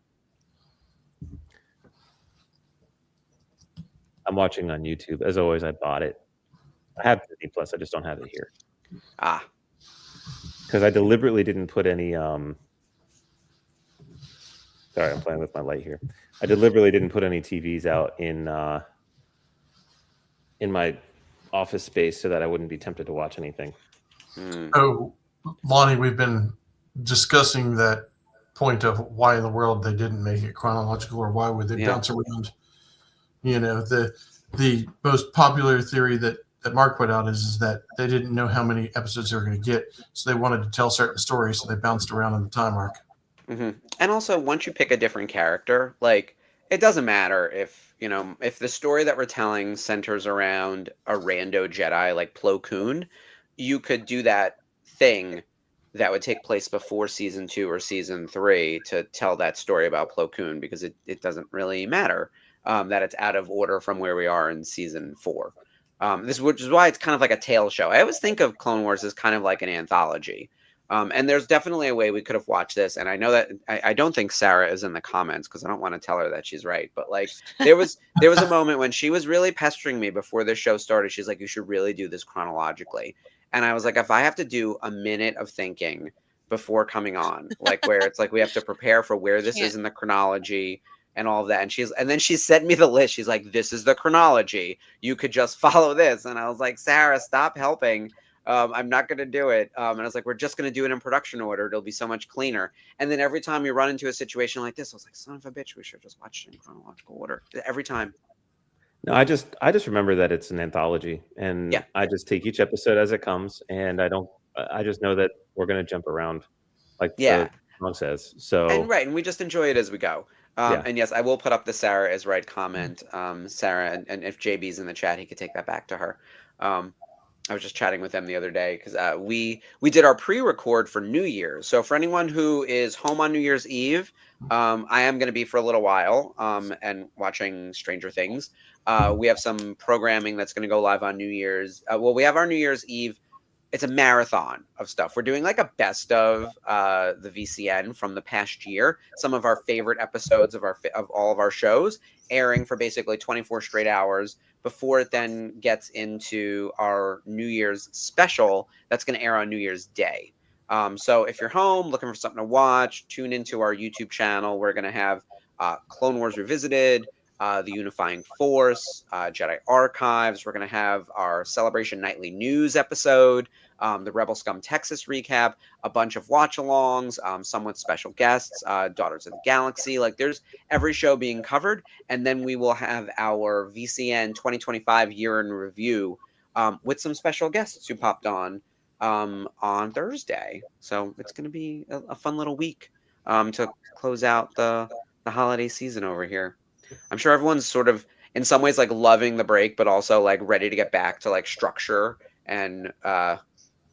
I'm watching on YouTube. As always, I bought it. I have Disney Plus. I just don't have it here. Ah, because I deliberately didn't put any. Sorry, I'm playing with my light here. I deliberately didn't put any TVs out in my office space so that I wouldn't be tempted to watch anything. Oh, Lonnie, we've been discussing that point of why in the world they didn't make it chronological, or why would they bounce around. You know, the most popular theory that Mark put out is that they didn't know how many episodes they were going to get, so they wanted to tell certain stories, so they bounced around in the time arc. Mm-hmm. And also, once you pick a different character, like, it doesn't matter if, you know, if the story that we're telling centers around a rando Jedi like Plo Koon, you could do that thing that would take place before season 2 or season 3 to tell that story about Plo Koon, because it doesn't really matter that it's out of order from where we are in season 4. Which is why it's kind of like a tale show. I always think of Clone Wars as kind of like an anthology. And there's definitely a way we could have watched this. And I know that I don't think Sarah is in the comments because I don't want to tell her that she's right. But like there was a moment when she was really pestering me before the show started. She's like, you should really do this chronologically. And I was like, if I have to do a minute of thinking before coming on, like where it's like we have to prepare for where this is in the chronology and all of that. And then she sent me the list. She's like, this is the chronology. You could just follow this. And I was like, Sarah, stop helping. I'm not going to do it. And I was like, we're just going to do it in production order. It'll be so much cleaner. And then every time you run into a situation like this, I was like, son of a bitch, we should just watch it in chronological order. Every time. No, I just remember that it's an anthology, and I just take each episode as it comes, and I just know that we're going to jump around, like the song says. So and we just enjoy it as we go. And yes, I will put up the Sarah is right comment. Sarah, and if JB's in the chat, he could take that back to her. I was just chatting with them the other day because we did our pre-record for New Year's. So for anyone who is home on New Year's Eve, I am going to be for a little while and watching Stranger Things. We have some programming that's going to go live on New Year's. We have our New Year's Eve. It's a marathon of stuff. We're doing like a best of the VCN from the past year. Some of our favorite episodes of all of our shows airing for basically 24 straight hours before it then gets into our New Year's special that's going to air on New Year's Day. So if you're home looking for something to watch, tune into our YouTube channel. We're going to have Clone Wars Revisited, the Unifying Force, Jedi Archives. We're going to have our Celebration Nightly News episode, the Rebel Scum Texas recap, a bunch of watch-alongs, some with special guests, Daughters of the Galaxy. Like there's every show being covered. And then we will have our VCN 2025 year in review with some special guests who popped on Thursday. So it's going to be a fun little week to close out the holiday season over here. I'm sure everyone's sort of in some ways like loving the break, but also like ready to get back to like structure and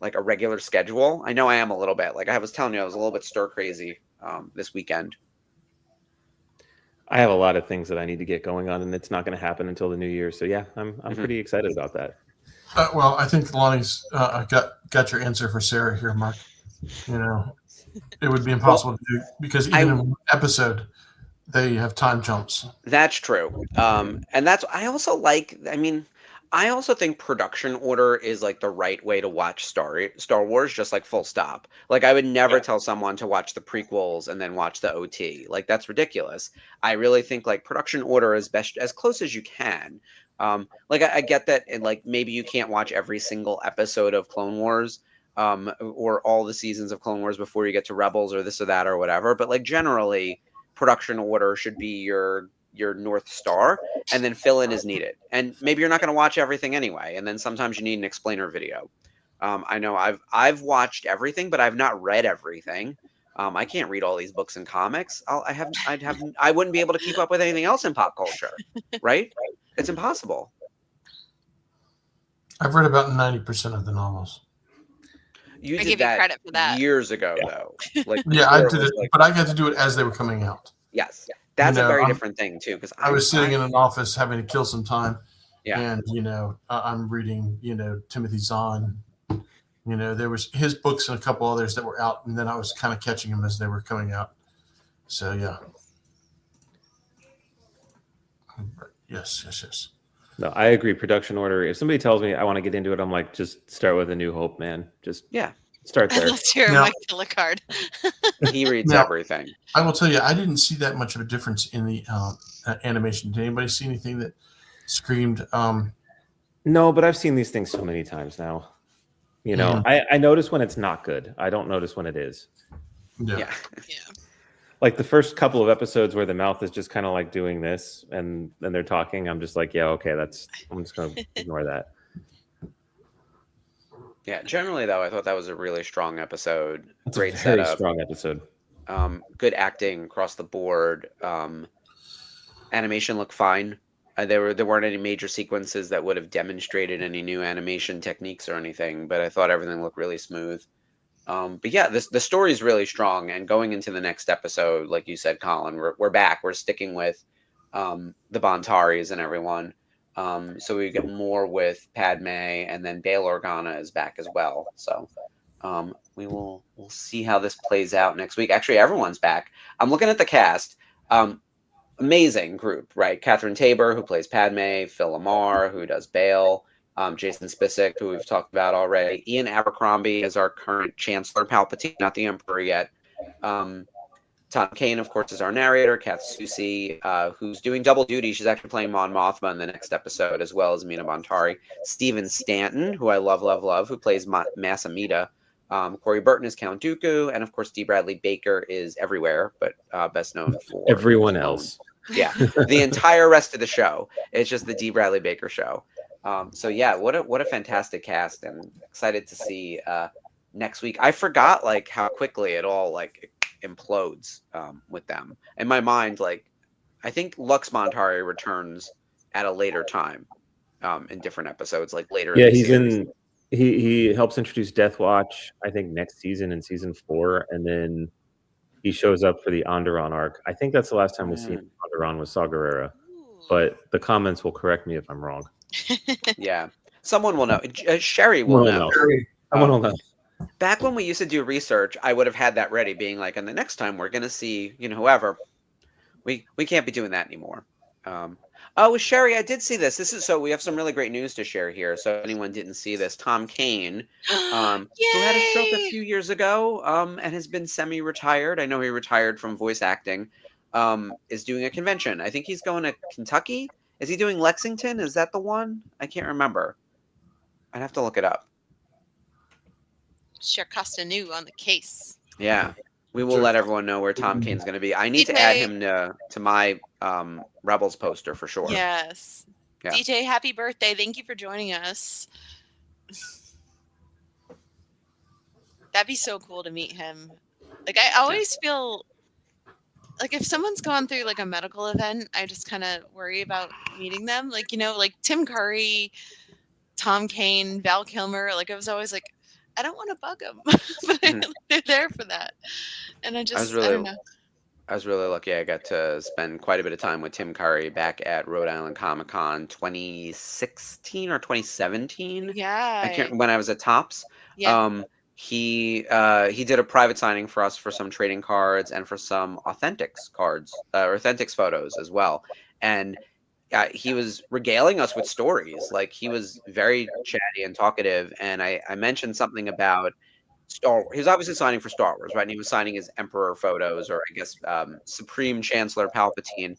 like a regular schedule. I know I am a little bit. Like I was telling you, I was a little bit stir crazy this weekend. I have a lot of things that I need to get going on, and it's not going to happen until the new year. So yeah, I'm pretty excited about that. Well, I think Lonnie's got your answer for Sarah here, Mark. You know, it would be impossible to do because even in one episode, they have time jumps. That's true. And that's, I also like, I mean, I also think production order is like the right way to watch Star Wars, just like full stop. Like I would never tell someone to watch the prequels and then watch the OT. Like that's ridiculous. I really think like production order is best as close as you can. Like I get that, and like maybe you can't watch every single episode of Clone Wars or all the seasons of Clone Wars before you get to Rebels or this or that or whatever. But like generally, production order should be your your North Star, and then fill in as needed. And maybe you're not going to watch everything anyway, and then sometimes you need an explainer video. I know I've watched everything, but I've not read everything. I can't read all these books and comics. I wouldn't be able to keep up with anything else in pop culture, right? It's impossible. I've read about 90% of the novels. You I did give you that credit for that. years ago, though. Like Yeah, I before did was it, like- but I got to do it as they were coming out. yes, that's You know, a very I'm- different thing too. Because I was sitting in an office having to kill some time, Yeah. and I'm reading Timothy Zahn. There was his books and a couple others that were out, and then I was kind of catching them as they were coming out. So yeah. Yes. No, I agree. Production order. If somebody tells me I want to get into it, I'm like, just start with A New Hope, man. Just start there. Let's hear Now- my killer card. He reads Now- everything. I will tell you, I didn't see that much of a difference in the animation. Did anybody see anything that screamed? No, but I've seen these things so many times now. I notice when it's not good. I don't notice when it is. Yeah. Yeah. Like the first couple of episodes where the mouth is just kind of like doing this and then they're talking, I'm just like, yeah, okay, I'm just going to ignore that. Yeah. Generally, though, I thought that was a really strong episode. It's Great a very setup. strong episode. Good acting across the board. Animation looked fine. There weren't any major sequences that would have demonstrated any new animation techniques or anything, but I thought everything looked really smooth. But yeah, the story is really strong. And going into the next episode, like you said, Colin, we're back. We're sticking with the Bontaris and everyone. So we get more with Padme, and then Bail Organa is back as well. So we'll see how this plays out next week. Actually, everyone's back. I'm looking at the cast. Amazing group, right? Catherine Tabor, who plays Padme, Phil Lamar, who does Bail, Jason Spisick, who we've talked about already, Ian Abercrombie is our current Chancellor Palpatine, not the Emperor yet. Tom Kane, of course, is our narrator. Kath Soucie, who's doing double duty. She's actually playing Mon Mothma in the next episode, as well as Mina Bontari. Stephen Stanton, who I love, who plays Mas Amida. Corey Burton is Count Dooku, and of course, D. Bradley Baker is everywhere, but best known for Everyone else. Yeah, the entire rest of the show. It's just the D. Bradley Baker show. So yeah, what a fantastic cast, and excited to see next week. I forgot like how quickly it all like implodes with them. In my mind, like I think Lux Montari returns at a later time in different episodes, like later. Yeah, in the he's series. in. He helps introduce Death Watch, I think, next season in season 4, and then he shows up for the Onderon arc. I think that's the last time we've seen Onderon with Saw Gerrera, but the comments will correct me if I'm wrong. Yeah, someone will know. Sherry will know. Someone will know. Back when we used to do research, I would have had that ready, being like, and the next time we're going to see, whoever. We can't be doing that anymore. Sherry, I did see this. So we have some really great news to share here. So if anyone didn't see this, Tom Kane, who had a stroke a few years ago and has been semi-retired. I know he retired from voice acting, is doing a convention. I think he's going to Kentucky. Is he doing Lexington? Is that the one? I can't remember. I'd have to look it up. Cher Costanew on the case. Yeah. We will let everyone know where Tom Kane's going to be. I need to add him to my Rebels poster for sure. Yes. Yeah. DJ, happy birthday. Thank you for joining us. That'd be so cool to meet him. Like, I always feel like if someone's gone through like a medical event, I just kind of worry about meeting them. Like, like Tim Curry, Tom Kane, Val Kilmer. Like, I was always like, I don't want to bug them, but they're there for that. And I don't know. I was really lucky. I got to spend quite a bit of time with Tim Curry back at Rhode Island Comic Con 2016 or 2017. Yeah. When I was at Topps. Yeah. He did a private signing for us for some trading cards and for some Authentics cards, or Authentics photos as well. And he was regaling us with stories. Like, he was very chatty and talkative. And I mentioned something about Star Wars. He was obviously signing for Star Wars, right? And he was signing his Emperor photos, or I guess Supreme Chancellor Palpatine.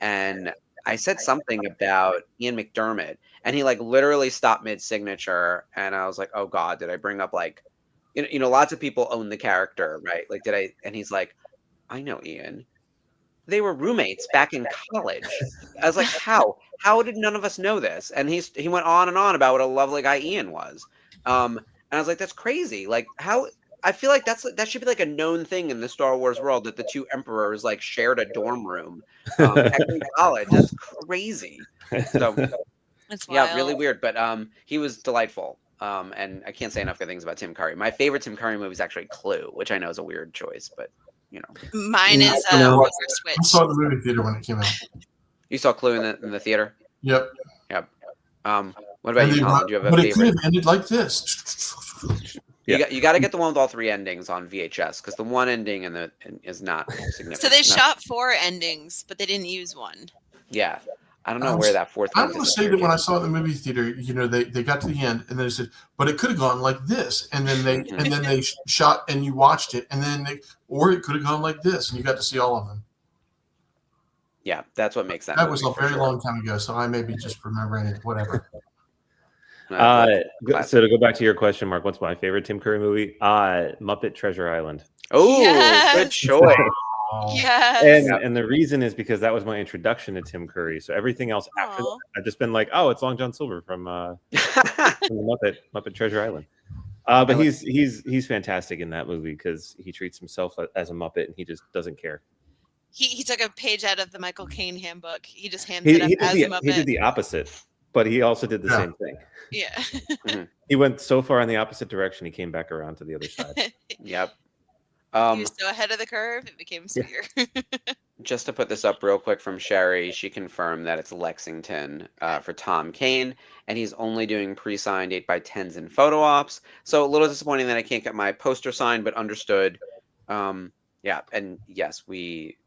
And I said something about Ian McDermott, and he like literally stopped mid-signature. And I was like, oh God, did I bring up like, lots of people own the character, right? Like, and he's like, I know Ian. they were roommates back in college. I was like, how? How did none of us know this? And he went on and on about what a lovely guy Ian was. And I was like, that's crazy. Like, how? I feel like that should be like a known thing in the Star Wars world that the two emperors like shared a dorm room back in college. That's crazy. So That's yeah, really wild. weird. But he was delightful. And I can't say enough good things about Tim Curry. My favorite Tim Curry movie is actually Clue, which I know is a weird choice, but you know. Mine is You know, Poker I Switch. saw the movie theater when it came out. You saw Clue in the theater? Yep. Yep. What about you, Colin? Do you have a but it could favorite? have ended like this. You got to get the one with all 3 endings on VHS because the one ending is not significant. So they shot 4 endings, but they didn't use one. Yeah. I don't know where that 4th I'm one going to say that when I saw it in the movie theater, you know, they got to the end and then they said, but it could have gone like this, and then they shot and you watched it, and then or it could have gone like this, and you got to see all of them. Yeah, that's what makes that. That was a very long time ago, so I may be just remembering it, whatever. So to go back to your question, Mark, what's my favorite Tim Curry movie? Muppet Treasure Island. Oh, Yes. good choice. Yes. And the reason is because that was my introduction to Tim Curry. So everything else after that, I've just been like, oh, it's Long John Silver from the Muppet Treasure Island. But he's fantastic in that movie because he treats himself as a Muppet and he just doesn't care. He took a page out of the Michael Caine handbook. He just hands it up as a Muppet. He did the opposite, but he also did the same thing. Yeah. He went so far in the opposite direction, he came back around to the other side. Yep. He was so ahead of the curve, it became sweeter. Just to put this up real quick from Sherry, she confirmed that it's Lexington for Tom Kane, and he's only doing pre-signed 8x10s and photo ops. So a little disappointing that I can't get my poster signed, but understood. Yeah, and yes, we,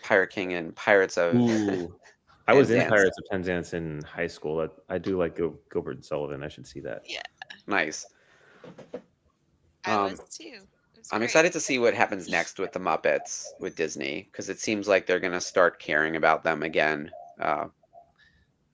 Pirate King and Pirates of. Ooh. I was in Penzance. Pirates of Penzance in high school. I do like Gilbert and Sullivan. I should see that. Yeah. Nice. I was too. I'm excited to see what happens next with the Muppets with Disney because it seems like they're going to start caring about them again. I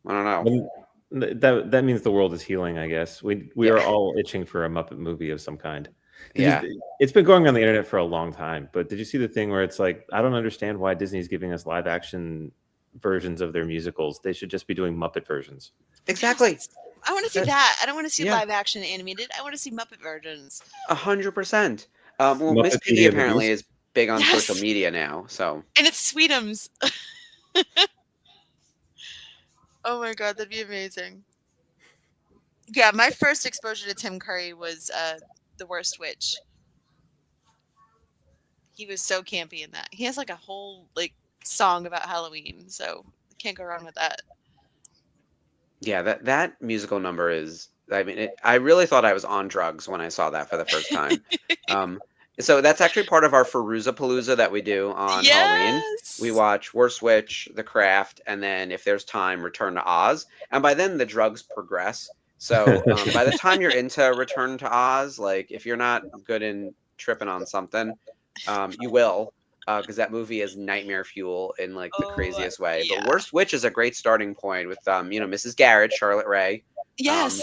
don't know. That means the world is healing, I guess. We are all itching for a Muppet movie of some kind. It's been going on the internet for a long time, but did you see the thing where it's like, I don't understand why Disney's giving us live action versions of their musicals. They should just be doing Muppet versions. Exactly. I want to see that. I don't want to see live action animated. I want to see Muppet versions. 100%. Well, Miss Piggy apparently is big on social media now, so. And it's Sweetums. Oh my god, that'd be amazing. Yeah, my first exposure to Tim Curry was The Worst Witch. He was so campy in that. He has like a whole song about Halloween, so can't go wrong with that. Yeah, that musical number is. I mean, I really thought I was on drugs when I saw that for the first time. So that's actually part of our Palooza that we do on Halloween. We watch Worst Witch, The Craft, and then if there's time, Return to Oz. And by then the drugs progress. So by the time you're into Return to Oz, like if you're not good in tripping on something, you will. Because that movie is nightmare fuel in like the craziest way. Yeah. But Worst Witch is a great starting point with Mrs. Garrett, Charlotte Ray. Yes.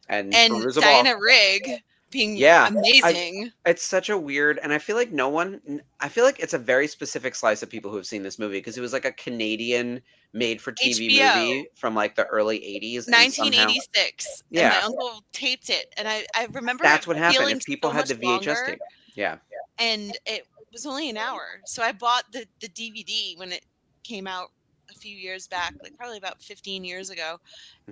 And Diana Rigg being amazing. It's such a weird, and I feel like it's a very specific slice of people who have seen this movie because it was like a Canadian made for TV movie from like the early 80s. 1986. And my uncle taped it. And I remember that's what happened. If people had the VHS tape. Yeah. And it was only an hour. So I bought the DVD when it came out a few years back, like probably about 15 years ago.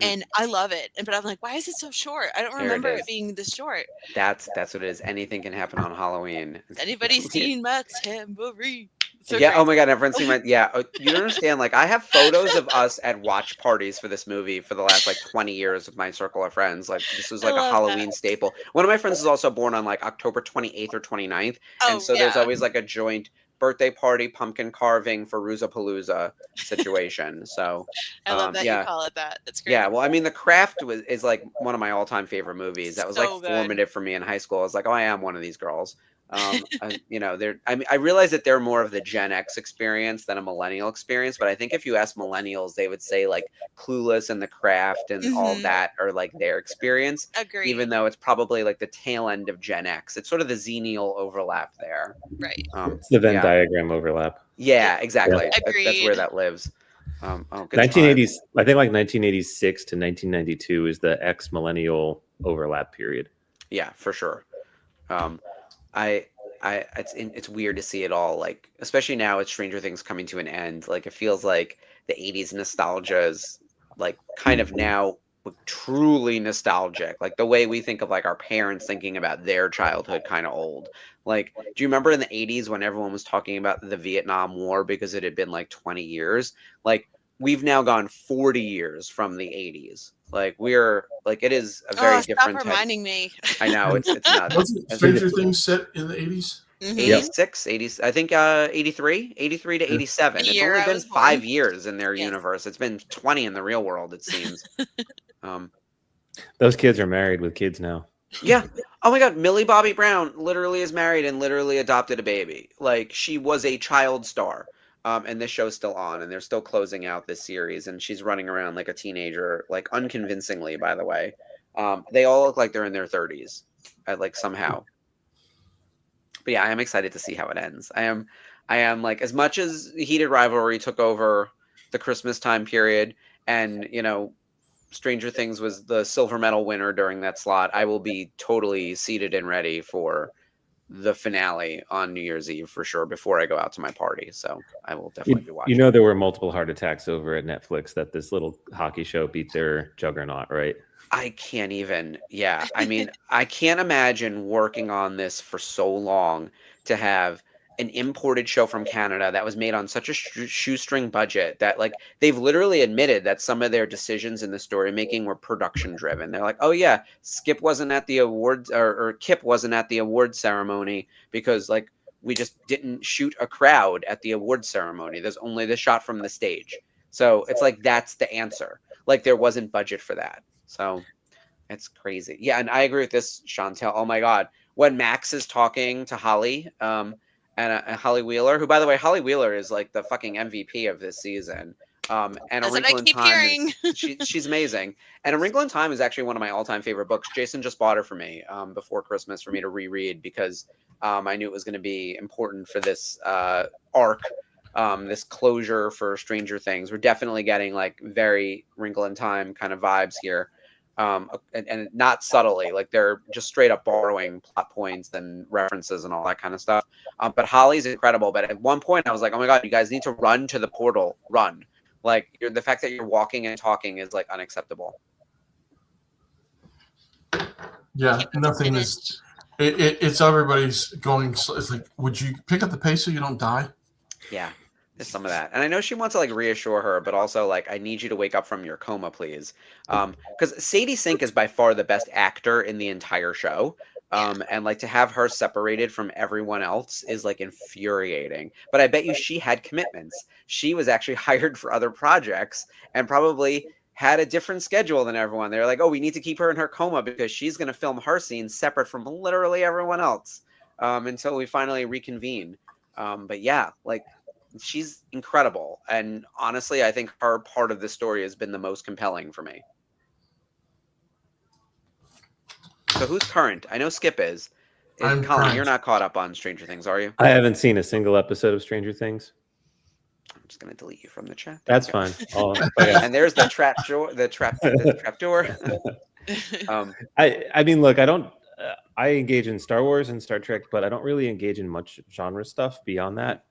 And I love it. But I'm like, why is it so short? I don't remember it being this short. That's what it is. Anything can happen on Halloween. Has anybody seen my tambourine? So yeah. Crazy. Oh my God. Everyone's seen my, yeah. You don't understand. Like I have photos of us at watch parties for this movie for the last like 20 years with my circle of friends. Like this was like a Halloween staple. One of my friends is also born on like October 28th or 29th. And so there's always like a joint birthday party, pumpkin carving for Palooza situation. So I love that you call it that. It's great. Yeah, well, I mean, The Craft is like one of my all-time favorite movies. That was so like formative for me in high school. I was like, oh, I am one of these girls. You know, I realize that they're more of the Gen X experience than a millennial experience, but I think if you ask millennials, they would say like Clueless and The Craft and all that are like their experience. Agreed. Even though it's probably like the tail end of Gen X. It's sort of the Xennial overlap there. Right. It's the Venn diagram overlap. Yeah, exactly. Yeah. That's where that lives. Good 1980s, I think like 1986 to 1992 is the ex-millennial overlap period. Yeah, for sure. It's weird to see it all, like, especially now with Stranger Things coming to an end. Like, it feels like the 80s nostalgia is like kind of now truly nostalgic. Like the way we think of like our parents thinking about their childhood kind of old. Like, do you remember in the 80s when everyone was talking about the Vietnam War because it had been like 20 years? Like, we've now gone 40 years from the 80s. Like, we're like, it is a very different. Stop reminding me. I know it's not. Wasn't Stranger Things set in the 80s? 86, 80, I think 83 to 87. It's only been 5 years in their universe. It's been 20 in the real world, it seems. Those kids are married with kids now. Yeah. Oh my God. Millie Bobby Brown literally is married and literally adopted a baby. Like, she was a child star. And this show's still on, and they're still closing out this series, and she's running around like a teenager, like unconvincingly, by the way. They all look like they're in their 30s, like somehow. But yeah, I am excited to see how it ends. I am like, as much as Heated Rivalry took over the Christmas time period, and you know, Stranger Things was the silver medal winner during that slot, I will be totally seated and ready for the finale on New Year's Eve for sure before I go out to my party. So I will definitely be watching. You know, there were multiple heart attacks over at Netflix that this little hockey show beat their juggernaut, right? I can't even. Yeah. I mean, I can't imagine working on this for so long to have an imported show from Canada that was made on such a shoestring budget that, like, they've literally admitted that some of their decisions in the story making were production driven. They're like, oh yeah, Skip wasn't at the awards, or Kip wasn't at the awards ceremony because like we just didn't shoot a crowd at the awards ceremony. There's only the shot from the stage. So it's like, that's the answer. Like, there wasn't budget for that. So it's crazy. Yeah. And I agree with this, Chantel. Oh my God. When Max is talking to Holly, and Holly Wheeler, who, by the way, Holly Wheeler is like the fucking MVP of this season. And A Wrinkle in Time, she's amazing. And A Wrinkle in Time is actually one of my all-time favorite books. Jason just bought her for me before Christmas for me to reread because I knew it was going to be important for this arc, this closure for Stranger Things. We're definitely getting like very Wrinkle in Time kind of vibes here. And not subtly, like they're just straight up borrowing plot points and references and all that kind of stuff. But Holly's incredible. But at one point I was like, oh my God, you guys need to run to the portal, run. Like, the fact that you're walking and talking is like unacceptable. Yeah, nothing is, it's everybody's going, it's like, would you pick up the pace so you don't die? Yeah. There's some of that. And I know she wants to like reassure her, but also like, I need you to wake up from your coma, please. Because Sadie Sink is by far the best actor in the entire show. And like to have her separated from everyone else is like infuriating. But I bet you she had commitments. She was actually hired for other projects and probably had a different schedule than everyone. They're like, oh, we need to keep her in her coma because she's going to film her scenes separate from literally everyone else until we finally reconvene. But yeah, like, she's incredible, and honestly I think her part of the story has been the most compelling for me. So who's current? I know Skip is. Colin, current. You're not caught up on Stranger Things, are you? I haven't seen a single episode of Stranger Things. I'm just gonna delete you from the chat. That's fine. And there's the trap door. The trap door. I mean, look, I engage in Star Wars and Star Trek, but I don't really engage in much genre stuff beyond that.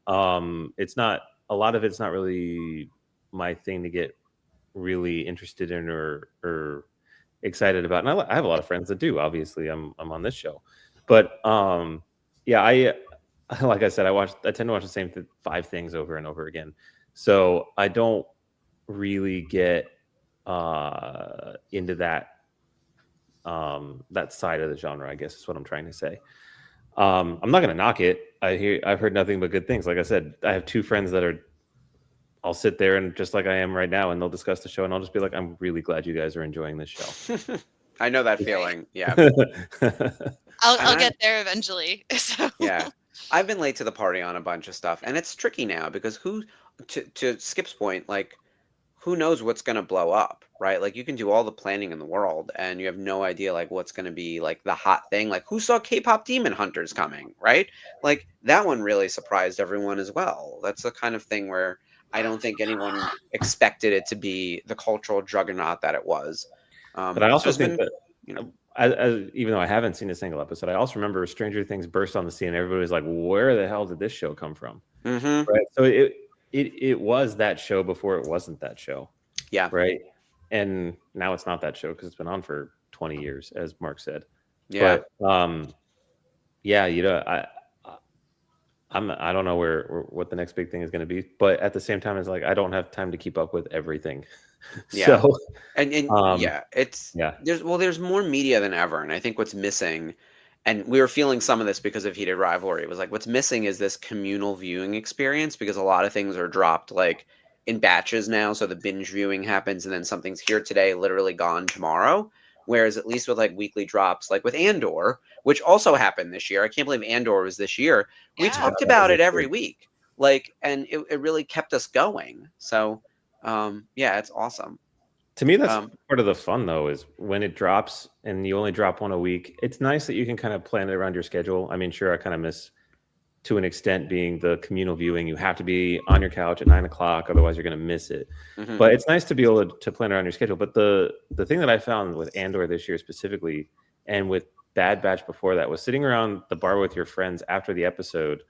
It's not, a lot of it's not really my thing to get really interested in or excited about. And I have a lot of friends that do. Obviously, I'm on this show, but yeah, I like I said, I tend to watch the same 5 things over and over again. So I don't really get into that. That side of the genre, I guess is what I'm trying to say. I'm not going to knock it. I've heard nothing but good things. Like I said, I have 2 friends that I'll sit there and just like I am right now, and they'll discuss the show, and I'll just be like, I'm really glad you guys are enjoying this show. I know that feeling. Yeah. I'll get there eventually. So. Yeah. I've been late to the party on a bunch of stuff, and it's tricky now because to Skip's point, like, who knows what's going to blow up, right? Like, you can do all the planning in the world, and you have no idea, like, what's going to be, like, the hot thing. Like, who saw K-pop Demon Hunters coming, right? Like, that one really surprised everyone as well. That's the kind of thing where I don't think anyone expected it to be the cultural juggernaut that it was. But I also so think that, you know, even though I haven't seen a single episode, I also remember Stranger Things burst on the scene. Everybody was like, "Where the hell did this show come from?" mhm. Right. So it was that show before it wasn't that show. Yeah. Right. And now it's not that show because it's been on for 20 years, as Mark said. Yeah. But yeah, I don't know what the next big thing is going to be, but at the same time, it's like I don't have time to keep up with everything. Yeah. So, and yeah, there's more media than ever, and I think what's missing, and we were feeling some of this because of Heated Rivalry, it was like what's missing is this communal viewing experience, because a lot of things are dropped like in batches now, so the binge viewing happens and then something's here today, literally gone tomorrow. Whereas at least with like weekly drops, like with Andor, which also happened this year, I can't believe Andor was this year. We talked about it every week, like, and it really kept us going. So yeah, it's awesome. To me, that's part of the fun, though, is when it drops and you only drop one a week. It's nice that you can kind of plan it around your schedule. I mean, sure, I kind of miss, to an extent, being the communal viewing. You have to be on your couch at 9 o'clock, otherwise you're going to miss it. Mhm. But it's nice to be able to plan around your schedule. But the thing that I found with Andor this year specifically, and with Bad Batch before that, was sitting around the bar with your friends after the episode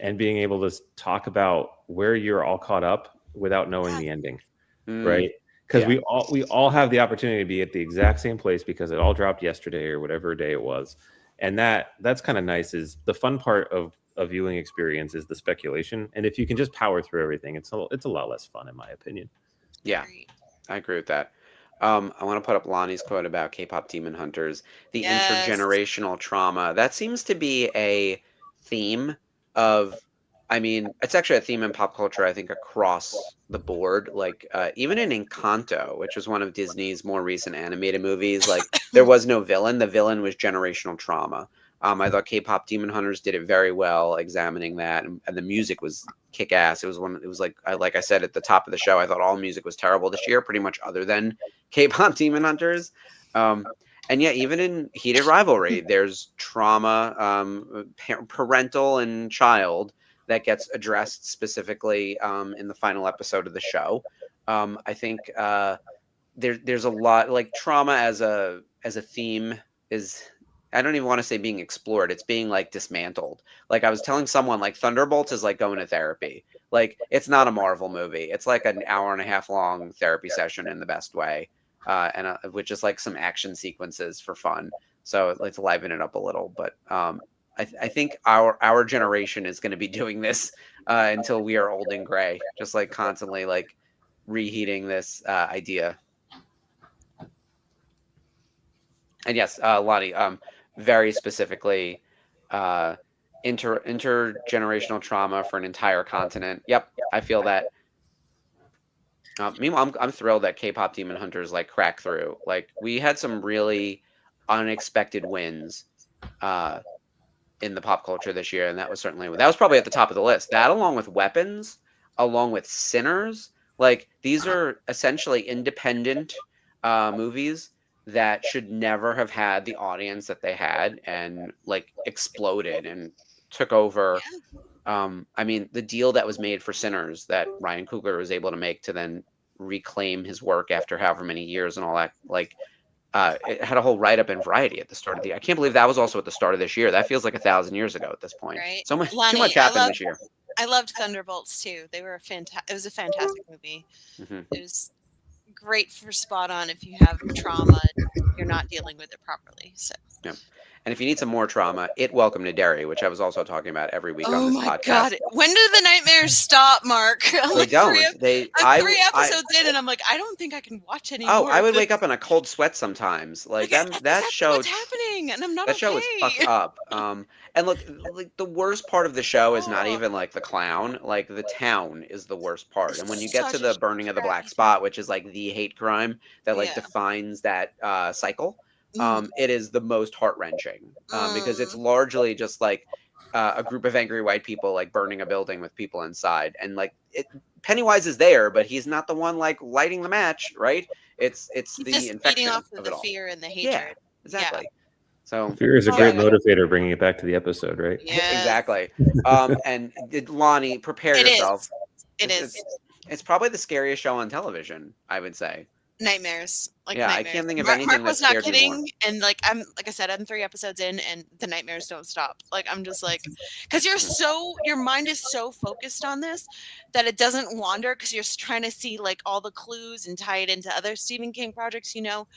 and being able to talk about where you're all caught up without knowing the ending, right? Because we all have the opportunity to be at the exact same place because it all dropped yesterday or whatever day it was, and that's kind of nice. Is the fun part of a viewing experience is the speculation, and if you can just power through everything, it's a lot less fun, in my opinion. Yeah, I agree with that. I want to put up Lonnie's quote about K-pop Demon Hunters, the intergenerational trauma. That seems to be a theme of, I mean, it's actually a theme in pop culture, I think, across the board. Like, even in Encanto, which was one of Disney's more recent animated movies, like, there was no villain. The villain was generational trauma. I thought K-pop Demon Hunters did it very well, examining that, and the music was kick-ass. It was like I said at the top of the show, I thought all music was terrible this year, pretty much, other than K-pop Demon Hunters. And yeah, even in Heated Rivalry, there's trauma, parental and child, that gets addressed specifically in the final episode of the show. I think there's a lot, like, trauma as a theme is, I don't even want to say being explored. It's being like dismantled. Like, I was telling someone, like, Thunderbolts is like going to therapy. Like, it's not a Marvel movie. It's like an hour and a half long therapy session in the best way, and with just like some action sequences for fun. So let's liven it up a little. But I think our generation is going to be doing this until we are old and gray, just like constantly like reheating this idea. And yes, Lonnie, very specifically, intergenerational trauma for an entire continent. Yep, I feel that. Meanwhile, I'm thrilled that K-pop Demon Hunters like cracked through. Like, we had some really unexpected wins in the pop culture this year, and that was probably at the top of the list. That, along with Weapons, along with Sinners, like, these are essentially independent movies that should never have had the audience that they had, and like exploded and took over. I mean, the deal that was made for Sinners that Ryan Coogler was able to make to then reclaim his work after however many years and all that, like, it had a whole write-up in Variety at the start of the year. I can't believe that was also at the start of this year. That feels like 1,000 years ago at this point. Right. So much, Lonnie, too much happened this year. I loved Thunderbolts too. They were it was a fantastic movie. Mm-hmm. It was great for spot on if you have trauma and you're not dealing with it properly. So yeah. And if you need some more trauma, Welcome to Derry, which I was also talking about every week on this podcast. Oh my God. When do the nightmares stop, Mark? They don't. I'm 3 episodes in and I'm like, I don't think I can watch anymore. Oh, I would wake up in a cold sweat sometimes. Like, that show. What's happening? And I'm not That show is fucked up. And look, like, the worst part of the show is not even like the clown. Like, the town is the worst part. And when you get to the burning of the black spot, which is like the hate crime that like defines that cycle. it is the most heart-wrenching because it's largely just like a group of angry white people like burning a building with people inside, and like Pennywise is there, but he's not the one like lighting the match, right? It's the just infection feeding off of the it all. fear and the hatred. Yeah, exactly. So Fear is a great motivator, bringing it back to the episode, right? Yeah. Exactly. And Lonnie, prepare yourself. It's probably the scariest show on television, I would say. Nightmares. Yeah, nightmares. I can't think of anything Mark that was not scared me more. kidding, and like I said, I'm 3 episodes in, and the nightmares don't stop. Like I'm just like, because your mind is so focused on this that it doesn't wander, because you're trying to see like all the clues and tie it into other Stephen King projects, So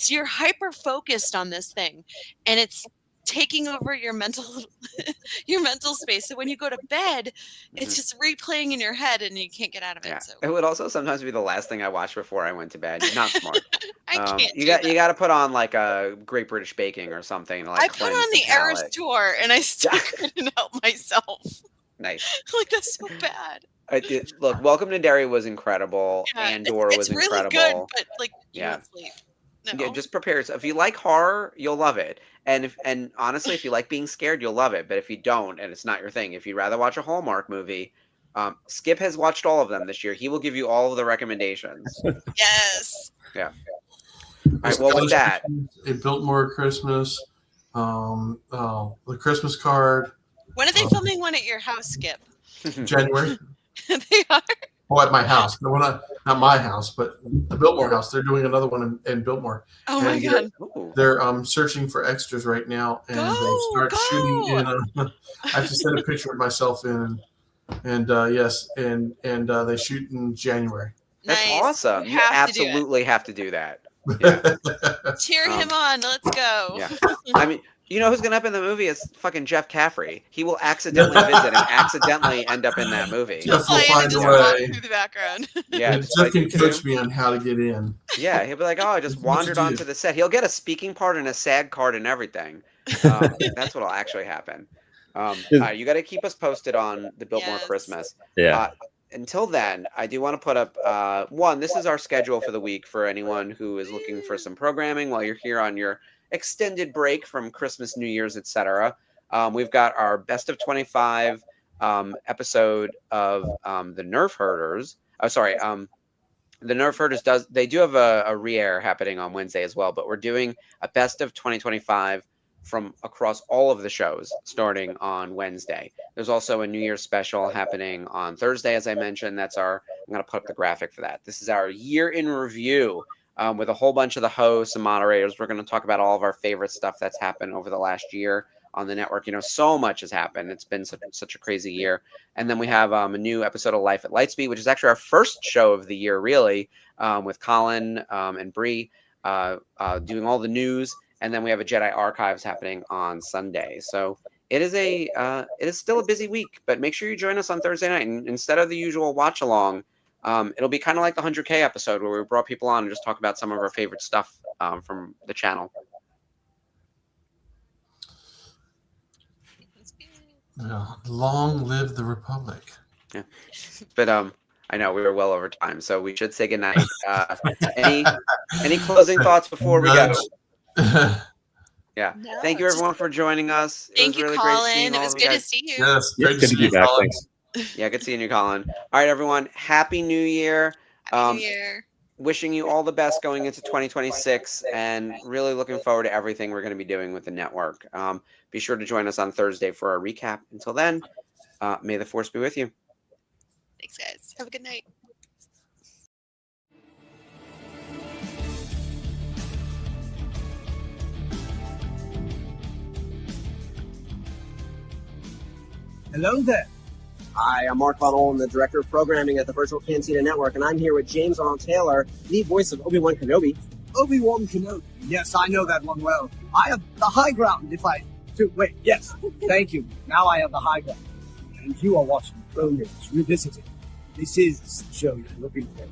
you're hyper focused on this thing, and it's taking over your mental space. So when you go to bed, it's just replaying in your head and you can't get out of it. Yeah. So It would also sometimes be the last thing I watched before I went to bed. Not smart. I can't. You got to put on like a Great British Baking or something. To, like, I put on the Eras tour and I still couldn't help myself. Nice. Like that's so bad. Look, Welcome to Derry was incredible. Yeah, Andor was really incredible. Good, but like you won't sleep. No. Yeah, just prepare yourself. If you like horror, you'll love it. And honestly, if you like being scared, you'll love it. But if you don't, and it's not your thing, if you'd rather watch a Hallmark movie, Skip has watched all of them this year. He will give you all of the recommendations. Yes. Yeah. All right. Well, with that, A Biltmore Christmas, the Christmas card. When are they filming one at your house, Skip? January. They are. Oh, at my house. No, not my house, but the Biltmore house. They're doing another one in Biltmore. Oh my God. They're searching for extras right now, and they start shooting in. I have to send a picture of myself in, and yes, and they shoot in January. That's nice. awesome. You absolutely have to do that. Yeah. Cheer him on. Let's go. Yeah. I mean, you know who's going to up in the movie is fucking Jeff Caffrey. He will accidentally visit and accidentally end up in that movie. Jeff will find a way. Through the background. Yeah, Jeff can coach me on how to get in. Yeah, he'll be like, "Oh, I just wandered onto the set." He'll get a speaking part and a SAG card and everything. That's what'll actually happen. You got to keep us posted on the Biltmore Christmas. Yeah. Until then, I do want to put up one. This is our schedule for the week for anyone who is looking for some programming while you're here on your extended break from Christmas, New Year's, etc. We've got our best of 25 episode of the Nerf Herders. The Nerf Herders do have a re-air happening on Wednesday as well, but we're doing a best of 2025 from across all of the shows starting on Wednesday. There's also a New Year's special happening on Thursday, as I mentioned. I'm going to put up the graphic for that. This is our year in review with a whole bunch of the hosts and moderators. We're going to talk about all of our favorite stuff that's happened over the last year on the network. So much has happened. It's been such a crazy year. And then we have a new episode of Life at Lightspeed, which is actually our first show of the year, really, with Colin and Bree doing all the news. And then we have a Jedi Archives happening on Sunday. So it is still a busy week, but make sure you join us on Thursday night. And instead of the usual watch along, it'll be kind of like the 100K episode where we brought people on and just talk about some of our favorite stuff from the channel. Yeah, long live the Republic. Yeah, but I know we were well over time, so we should say goodnight. Any closing thoughts before we go? Yeah. No, thank you everyone for joining us. Thank you, really Colin. great seeing It all was of you good to guys. see you. Yes, great Good to be back. Thanks. Yeah, good seeing you, Colin. All right, everyone. Happy New Year. Happy New Year. Wishing you all the best going into 2026 and really looking forward to everything we're going to be doing with the network. Be sure to join us on Thursday for our recap. Until then, may the force be with you. Thanks, guys. Have a good night. Hello there. Hi, I'm Mark Buttle. I'm the Director of Programming at the Virtual Cantina Network, and I'm here with James Arnold Taylor, the voice of Obi-Wan Kenobi. Obi-Wan Kenobi. Yes, I know that one well. I have the high ground if I do. Wait, yes. Thank you. Now I have the high ground. And you are watching Clone Wars Revisited. This is the show you're looking for.